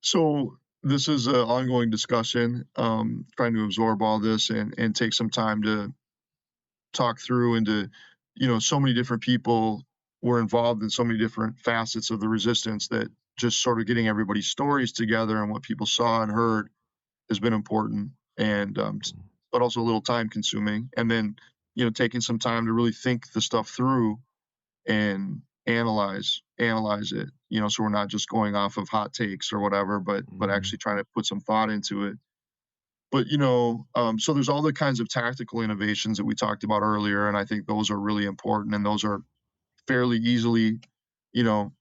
So this is an ongoing discussion, trying to absorb all this and take some time to talk through and to, so many different people were involved in so many different facets of the resistance that just sort of getting everybody's stories together and what people saw and heard has been important, and but also a little time consuming. And then, taking some time to really think the stuff through and analyze it, so we're not just going off of hot takes or whatever, but actually trying to put some thought into it. But so there's all the kinds of tactical innovations that we talked about earlier, and I think those are really important, and those are fairly easily, you know,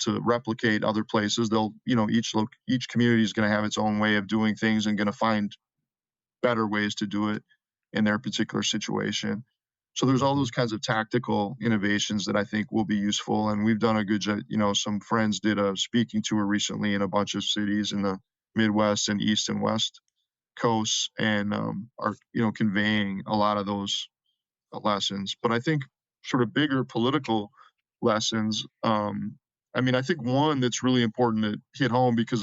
to replicate other places. They'll, each community is going to have its own way of doing things and going to find better ways to do it in their particular situation. So there's all those kinds of tactical innovations that I think will be useful, and we've done a good job. Some friends did a speaking tour recently in a bunch of cities in the Midwest and East and West coasts, and are conveying a lot of those lessons. But I think sort of bigger political lessons. I think one that's really important to hit home because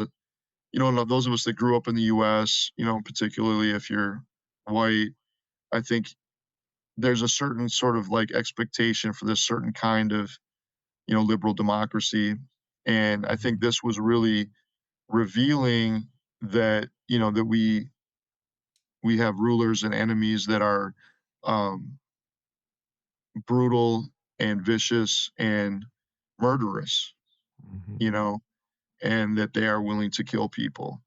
those of us that grew up in the U.S., particularly if you're white, I think there's a certain sort of like expectation for this certain kind of liberal democracy, and I think this was really revealing that that we have rulers and enemies that are um, brutal and vicious and murderous, Mm-hmm. you know, and that they are willing to kill people.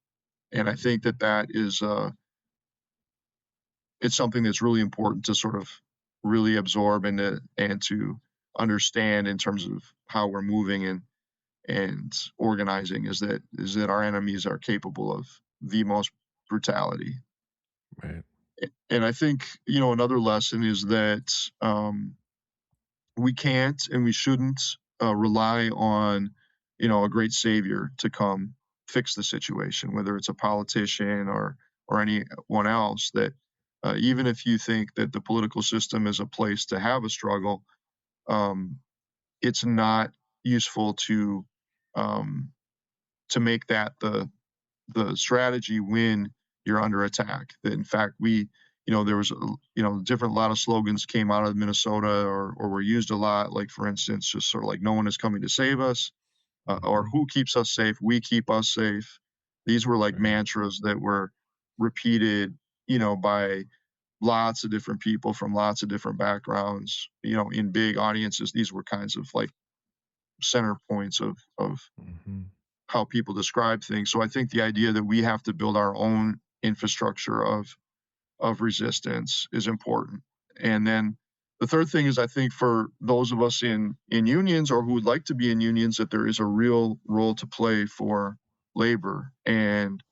And I think that is it's something that's really important to sort of really absorb and to understand in terms of how we're moving and organizing is that our enemies are capable of the most brutality. Right. And I think another lesson is that we can't and we shouldn't rely on a great savior to come fix the situation, whether it's a politician or anyone else. That even if you think that the political system is a place to have a struggle, um, it's not useful um, to make that the strategy when you're under attack. That in fact there was different lot of slogans came out of Minnesota or were used a lot. Like for instance, just sort of like no one is coming to save us, or Mm-hmm. who keeps us safe? We keep us safe. These were like Right. mantras that were repeated, by lots of different people from lots of different backgrounds. In big audiences, these were kinds of like center points of Mm-hmm. how people describe things. So I think the idea that we have to build our own infrastructure of resistance is important. And then the third thing is I think for those of us in unions or who would like to be in unions, that there is a real role to play for labor, and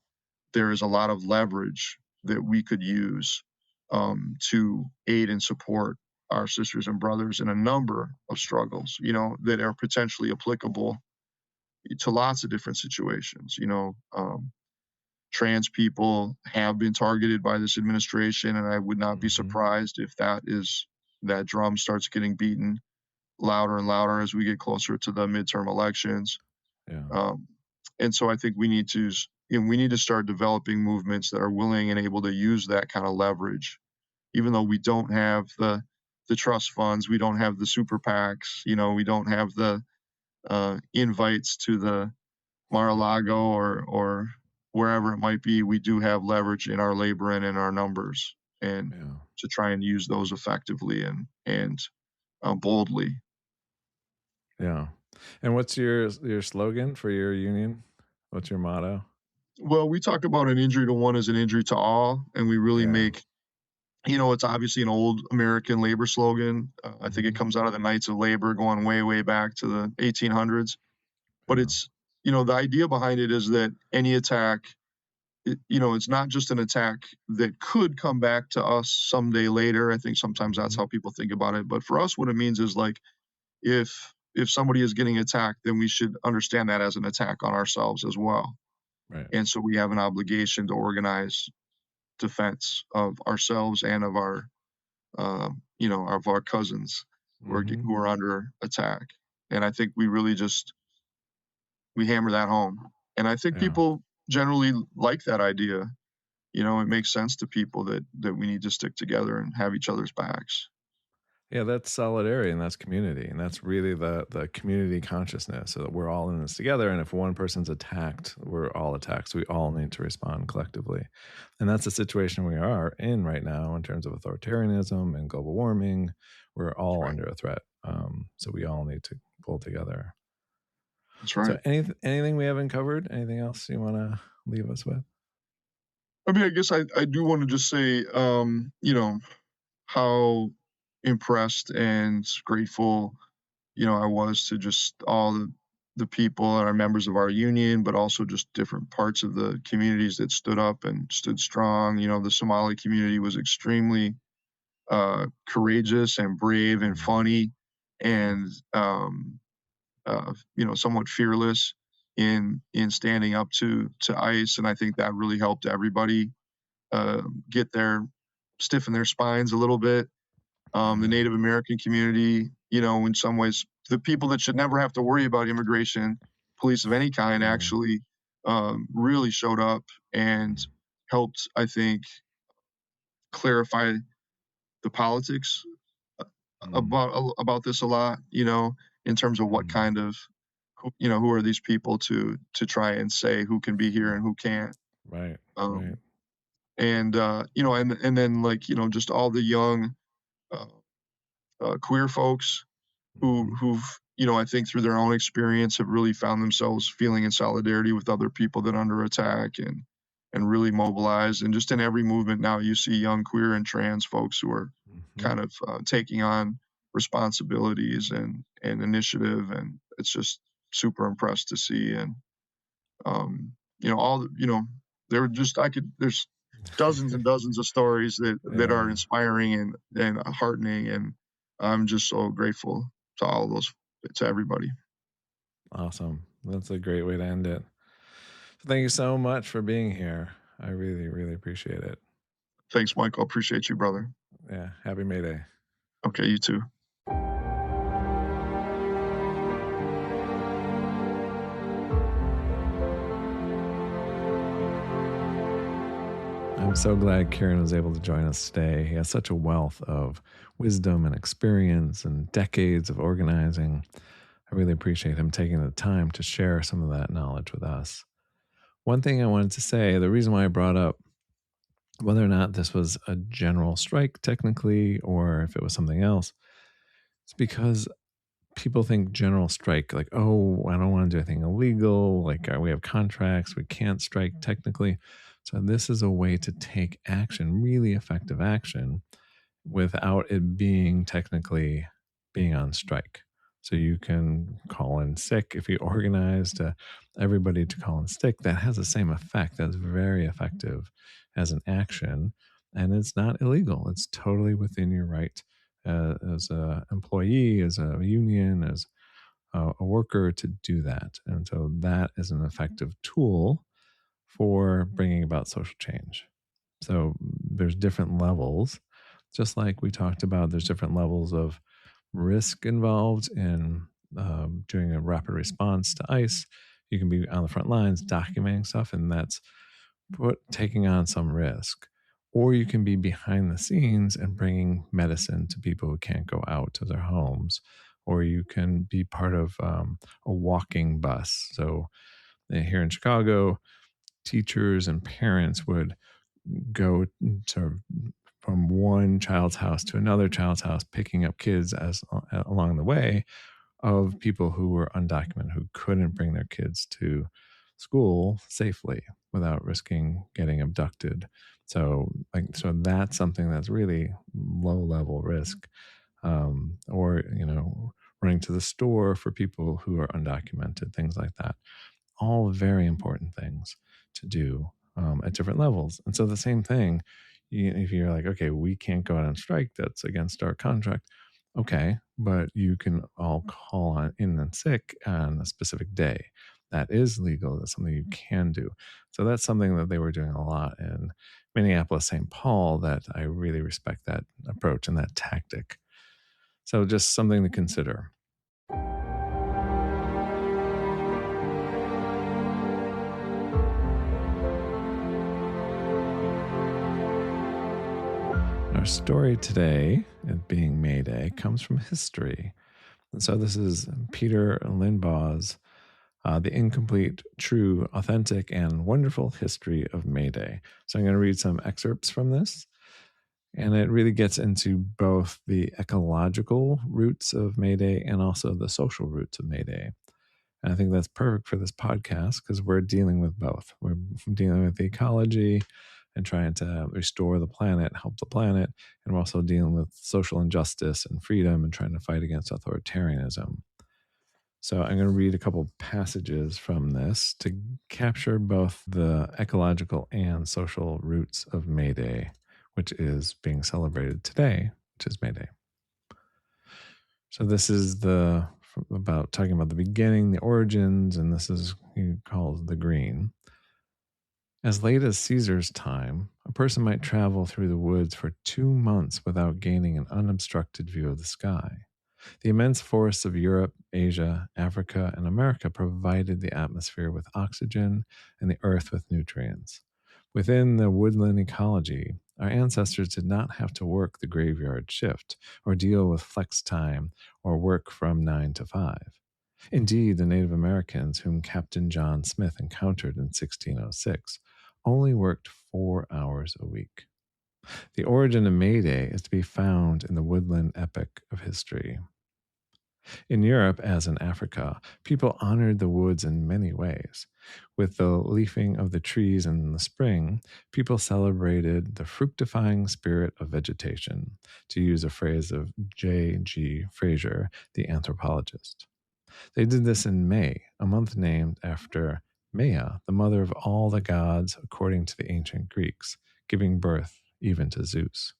there is a lot of leverage that we could use to aid and support our sisters and brothers in a number of struggles, that are potentially applicable to lots of different situations. Trans people have been targeted by this administration, and I would not be Mm-hmm. surprised if that drum starts getting beaten louder and louder as we get closer to the midterm elections. Yeah. Um, and so I think we need to start developing movements that are willing and able to use that kind of leverage, even though we don't have the trust funds, we don't have the super PACs, we don't have the invites to the Mar-a-Lago or wherever it might be. We do have leverage in our labor and in our numbers, and Yeah. to try and use those effectively and boldly. Yeah. And what's your slogan for your union? What's your motto? Well, we talk about an injury to one as an injury to all, and we really Yeah. make it's obviously an old American labor slogan. I think it Mm-hmm. comes out of the Knights of Labor, going way, way back to the 1800s. But Yeah. the idea behind it is that any attack, it's not just an attack that could come back to us someday later. I think sometimes that's Mm-hmm. how people think about it. But for us, what it means is like if somebody is getting attacked, then we should understand that as an attack on ourselves as well. Right. And so we have an obligation to organize self-defense of ourselves and of our, of our cousins who are under attack. And I think we really we hammer that home. And I think Yeah. people generally like that idea. It makes sense to people that we need to stick together and have each other's backs. Yeah, that's solidarity and that's community. And that's really the community consciousness, so that we're all in this together. And if one person's attacked, we're all attacked. So we all need to respond collectively. And that's the situation we are in right now in terms of authoritarianism and global warming. We're all Right. under a threat. So we all need to pull together. That's So right. anything we haven't covered? Anything else you want to leave us with? I mean, I guess I do want to just say, how impressed and grateful, I was to just all the people and our members of our union, but also just different parts of the communities that stood up and stood strong. The Somali community was extremely courageous and brave and funny and somewhat fearless in standing up to ICE, and I think that really helped everybody get stiffen their spines a little bit. The Yeah. Native American community, in some ways, the people that should never have to worry about immigration, police of any kind, Mm, actually really showed up and helped, I think, clarify the politics mm, about this a lot. In terms of what mm. kind of who are these people to try and say who can be here and who can't. Right. Right. Um, and then like just all the young uh, queer folks Hmm. who've I think through their own experience have really found themselves feeling in solidarity with other people that are under attack and really mobilized. And just in every movement now, you see young queer and trans folks who are Hmm. kind of taking on responsibilities and initiative, and it's just super impressed to see. And all there were just I could there's dozens and dozens of stories that are Yeah. inspiring and heartening, and I'm just so grateful to all of those to everybody. Awesome. That's a great way to end it. So thank you so much for being here. I really, really appreciate it. Thanks, Michael. Appreciate you, brother. Yeah. Happy May Day. Okay, you too. I'm so glad Kieran was able to join us today. He has such a wealth of wisdom and experience and decades of organizing. I really appreciate him taking the time to share some of that knowledge with us. One thing I wanted to say, the reason why I brought up whether or not this was a general strike technically or if it was something else, is because people think general strike, like, oh, I don't want to do anything illegal. Like, we have contracts, we can't strike technically. So, this is a way to take action, really effective action, without it being technically being on strike. So, you can call in sick if you organized everybody to call in sick. That has the same effect. That's very effective as an action. And it's not illegal, it's totally within your right as an employee, as a union, as a worker to do that. And so that is an effective tool for bringing about social change. So there's different levels, just like we talked about, there's different levels of risk involved in doing a rapid response to ICE. You can be on the front lines documenting stuff, and that's taking on some risk. Or you can be behind the scenes and bringing medicine to people who can't go out to their homes. Or you can be part of a walking bus. So here in Chicago, teachers and parents would go sort of from one child's house to another child's house, picking up kids as along the way of people who were undocumented, who couldn't bring their kids to school safely without risking getting abducted. So that's something that's really low level risk. Or running to the store for people who are undocumented, things like that. All very important things to do at different levels. And so the same thing, if you're like, okay, we can't go out on strike, that's against our contract. Okay, but you can all call on in and sick on a specific day. that is legal. That's something you can do. So that's something that they were doing a lot in Minneapolis-St. Paul, that I really respect that approach and that tactic. So just something to consider. Our story today, it being May Day, comes from history. And so this is Peter Limbaugh's The Incomplete, True, Authentic, and Wonderful History of May Day. So I'm going to read some excerpts from this. And it really gets into both the ecological roots of May Day and also the social roots of May Day. And I think that's perfect for this podcast because we're dealing with both. We're dealing with the ecology and trying to restore the planet, help the planet. And we're also dealing with social injustice and freedom and trying to fight against authoritarianism. So I'm going to read a couple passages from this to capture both the ecological and social roots of May Day, which is being celebrated today, which is May Day. So this is talking about the beginning, the origins, and this is called the green. As late as Caesar's time, a person might travel through the woods for 2 months without gaining an unobstructed view of the sky. The immense forests of Europe, Asia, Africa, and America provided the atmosphere with oxygen and the earth with nutrients. Within the woodland ecology, our ancestors did not have to work the graveyard shift or deal with flex time or work from 9 to 5. Indeed, the Native Americans whom Captain John Smith encountered in 1606 only worked 4 hours a week. The origin of May Day is to be found in the woodland epic of history. In Europe, as in Africa, people honored the woods in many ways. With the leafing of the trees in the spring, people celebrated the fructifying spirit of vegetation, to use a phrase of J.G. Fraser, the anthropologist. They did this in May, a month named after Maya, the mother of all the gods according to the ancient Greeks, giving birth even to Zeus.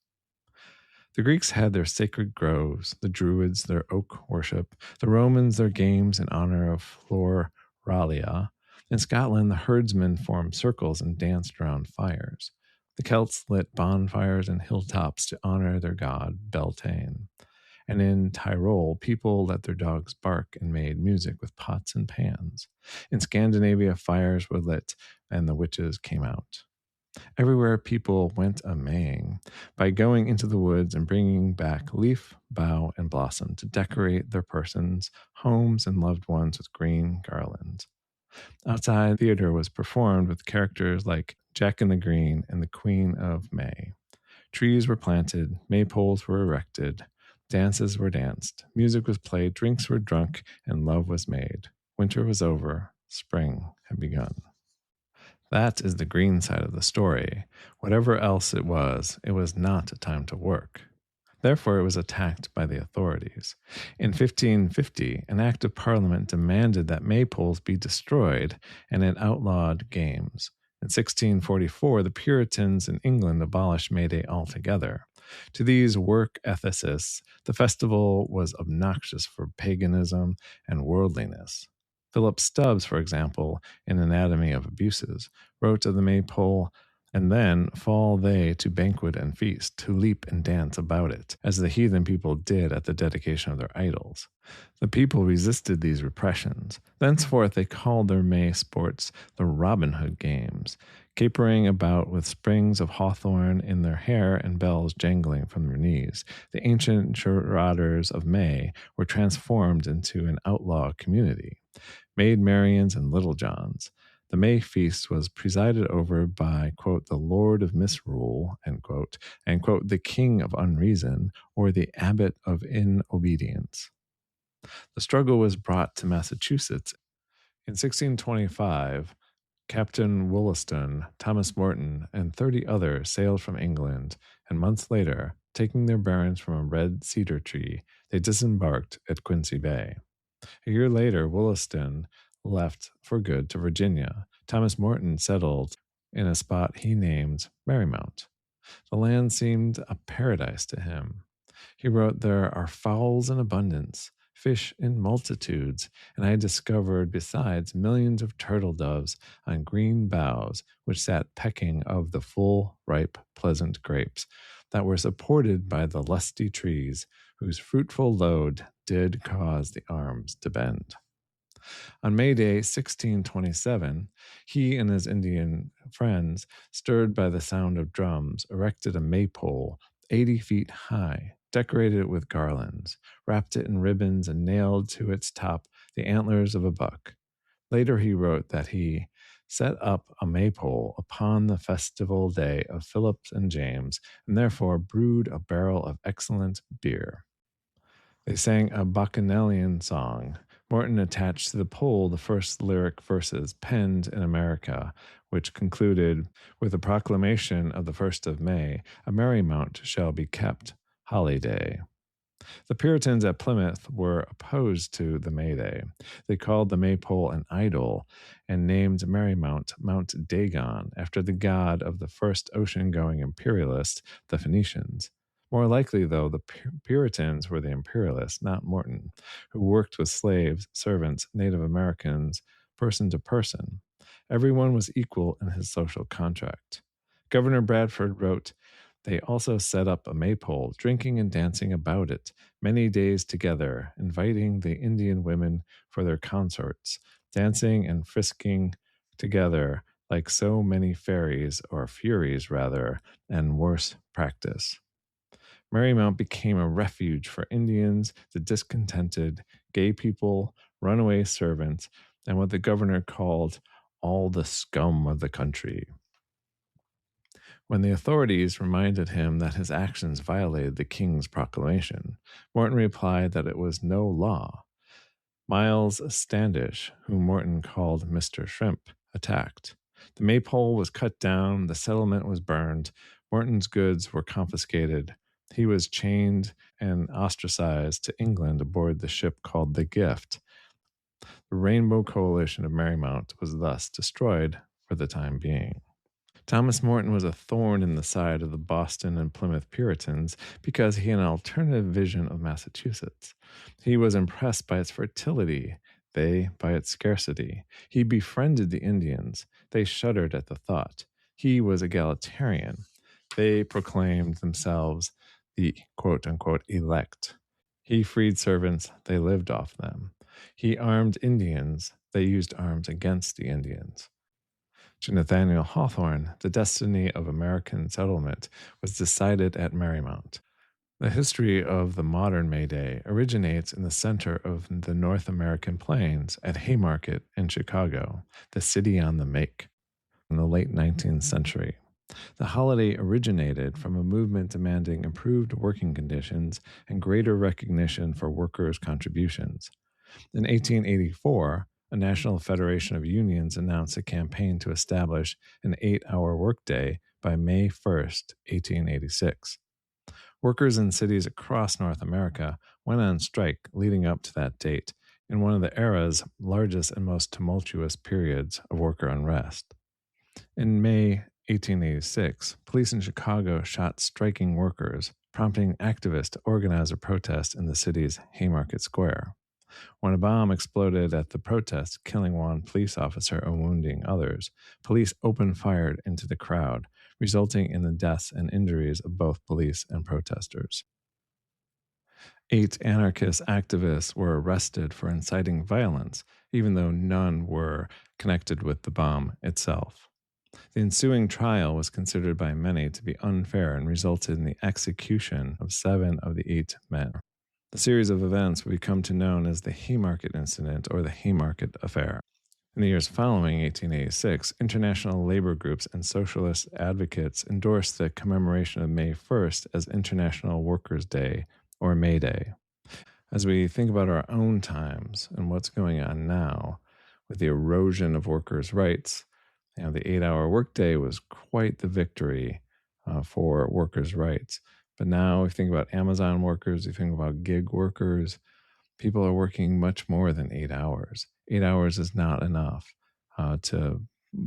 The Greeks had their sacred groves, the Druids their oak worship, the Romans their games in honor of Floralia. In Scotland, the herdsmen formed circles and danced around fires. The Celts lit bonfires and hilltops to honor their god Beltane. And in Tyrol, people let their dogs bark and made music with pots and pans. In Scandinavia, fires were lit and the witches came out. Everywhere people went a-maying by going into the woods and bringing back leaf, bough, and blossom to decorate their persons, homes, and loved ones with green garlands. Outside, theater was performed with characters like Jack in the Green and the Queen of May. Trees were planted, maypoles were erected, dances were danced, music was played, drinks were drunk, and love was made. Winter was over, spring had begun. That is the green side of the story. Whatever else it was not a time to work. Therefore, it was attacked by the authorities. In 1550, an act of parliament demanded that maypoles be destroyed, and it outlawed games. In 1644, the Puritans in England abolished May Day altogether. To these work ethicists, the festival was obnoxious for paganism and worldliness. Philip Stubbs, for example, in Anatomy of Abuses, wrote of the maypole, "And then fall they to banquet and feast, to leap and dance about it, as the heathen people did at the dedication of their idols. The people resisted these repressions. Thenceforth they called their May sports the Robin Hood games, capering about with sprigs of hawthorn in their hair and bells jangling from their knees. The ancient Charauders of May were transformed into an outlaw community. Maid Marians and Little Johns. The May feast was presided over by, quote, the Lord of Misrule, end quote, and, quote, the King of Unreason, or the Abbot of Inobedience." The struggle was brought to Massachusetts. In 1625, Captain Wollaston, Thomas Morton, and 30 others sailed from England, and months later, taking their bearings from a red cedar tree, they disembarked at Quincy Bay. A year later, Wollaston left for good to Virginia. Thomas Morton settled in a spot he named Marymount. The land seemed a paradise to him. He wrote, "There are fowls in abundance, fish in multitudes, and I discovered besides millions of turtle doves on green boughs, which sat pecking of the full, ripe, pleasant grapes that were supported by the lusty trees, whose fruitful load did cause the arms to bend. On May Day, 1627, he and his Indian friends, stirred by the sound of drums, erected a maypole 80 feet high, decorated it with garlands, wrapped it in ribbons, and nailed to its top the antlers of a buck. Later he wrote that he set up a maypole upon the festival day of Philip and James, and therefore brewed a barrel of excellent beer. They sang a bacchanalian song. Morton attached to the pole the first lyric verses penned in America, which concluded with the proclamation of the 1st of May, a merry mount shall be kept, holiday. The Puritans at Plymouth were opposed to the May Day. They called the maypole an idol and named Merrymount Mount Dagon after the god of the first ocean-going imperialists, the Phoenicians. More likely, though, the Puritans were the imperialists, not Morton, who worked with slaves, servants, Native Americans, person to person. Everyone was equal in his social contract. Governor Bradford wrote, "They also set up a maypole, drinking and dancing about it, many days together, inviting the Indian women for their consorts, dancing and frisking together like so many fairies, or furies rather, and worse practice." Merrymount became a refuge for Indians, the discontented, gay people, runaway servants, and what the governor called all the scum of the country. When the authorities reminded him that his actions violated the king's proclamation, Morton replied that it was no law. Miles Standish, whom Morton called Mr. Shrimp, attacked. The maypole was cut down, the settlement was burned, Morton's goods were confiscated. He was chained and ostracized to England aboard the ship called the Gift. The Rainbow Coalition of Merrymount was thus destroyed for the time being. Thomas Morton was a thorn in the side of the Boston and Plymouth Puritans because he had an alternative vision of Massachusetts. He was impressed by its fertility, they by its scarcity. He befriended the Indians. They shuddered at the thought. He was egalitarian. They proclaimed themselves the quote-unquote elect. He freed servants. They lived off them. He armed Indians. They used arms against the Indians. To Nathaniel Hawthorne, the destiny of American settlement was decided at Merrymount. The history of the modern May Day originates in the center of the North American plains at Haymarket in Chicago, the city on the make, in the late 19th century. The holiday originated from a movement demanding improved working conditions and greater recognition for workers' contributions. In 1884, a National Federation of Unions announced a campaign to establish an 8-hour workday by May 1st, 1886. Workers in cities across North America went on strike leading up to that date in one of the era's largest and most tumultuous periods of worker unrest. In May 1886, police in Chicago shot striking workers, prompting activists to organize a protest in the city's Haymarket Square. When a bomb exploded at the protest, killing one police officer and wounding others, police opened fire into the crowd, resulting in the deaths and injuries of both police and protesters. 8 anarchist activists were arrested for inciting violence, even though none were connected with the bomb itself. The ensuing trial was considered by many to be unfair and resulted in the execution of 7 of the 8 men. The series of events would become known as the Haymarket Incident or the Haymarket Affair. In the years following 1886, international labor groups and socialist advocates endorsed the commemoration of May 1st as International Workers' Day or May Day. As we think about our own times and what's going on now with the erosion of workers' rights, the 8-hour workday was quite the victory for workers' rights. But now, if you think about Amazon workers, you think about gig workers, people are working much more than 8 hours. 8 hours is not enough to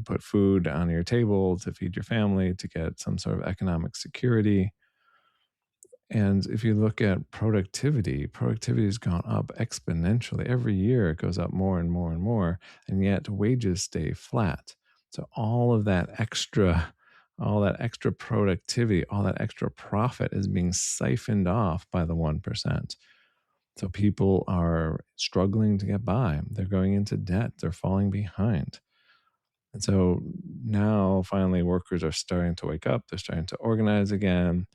put food on your table, to feed your family, to get some sort of economic security. And if you look at productivity has gone up exponentially. Every year it goes up more and more and more, and yet wages stay flat. So all that extra productivity, all that extra profit is being siphoned off by the 1%. So people are struggling to get by. They're going into debt. They're falling behind. And so now finally workers are starting to wake up. They're starting to organize again.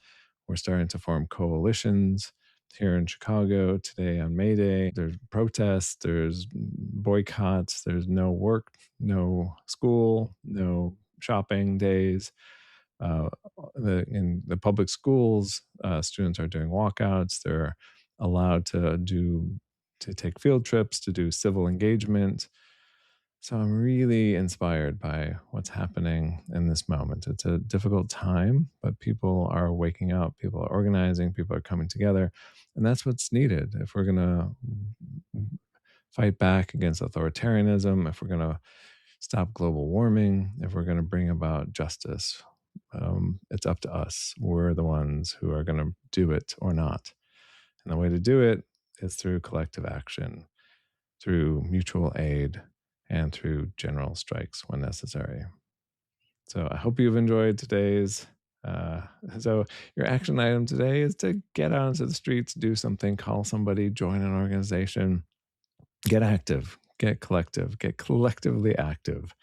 We're starting to form coalitions here in Chicago today on May Day. There's protests, there's boycotts, there's no work, no school, no shopping days. In the public schools, students are doing walkouts. They're allowed to take field trips, to do civil engagement. So I'm really inspired by what's happening in this moment. It's a difficult time, but people are waking up, people are organizing, people are coming together. And that's what's needed if we're going to fight back against authoritarianism, if we're going to stop global warming, if we're going to bring about justice. It's up to us. We're the ones who are going to do it or not. And the way to do it is through collective action, through mutual aid, and through general strikes when necessary. So I hope you've enjoyed today's. So your action item today is to get out into the streets, do something, call somebody, join an organization, get active, get collective, get collectively active.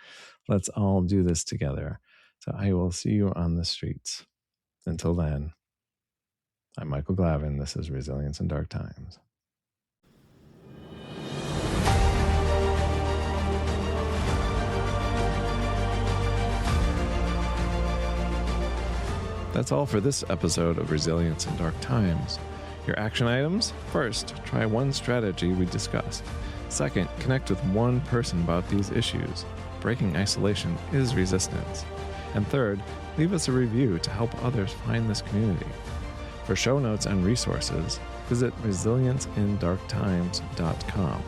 Let's all do this together. So I will see you on the streets. Until then, I'm Michael Glavin. This is Resilience in Dark Times. That's all for this episode of Resilience in Dark Times. Your action items? First, try one strategy we discussed. Second, connect with one person about these issues. Breaking isolation is resistance. And third, leave us a review to help others find this community. For show notes and resources, visit resilienceindarktimes.com.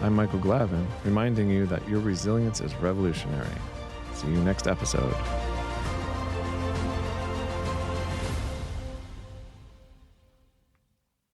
I'm Michael Glavin, reminding you that your resilience is revolutionary. See you next episode.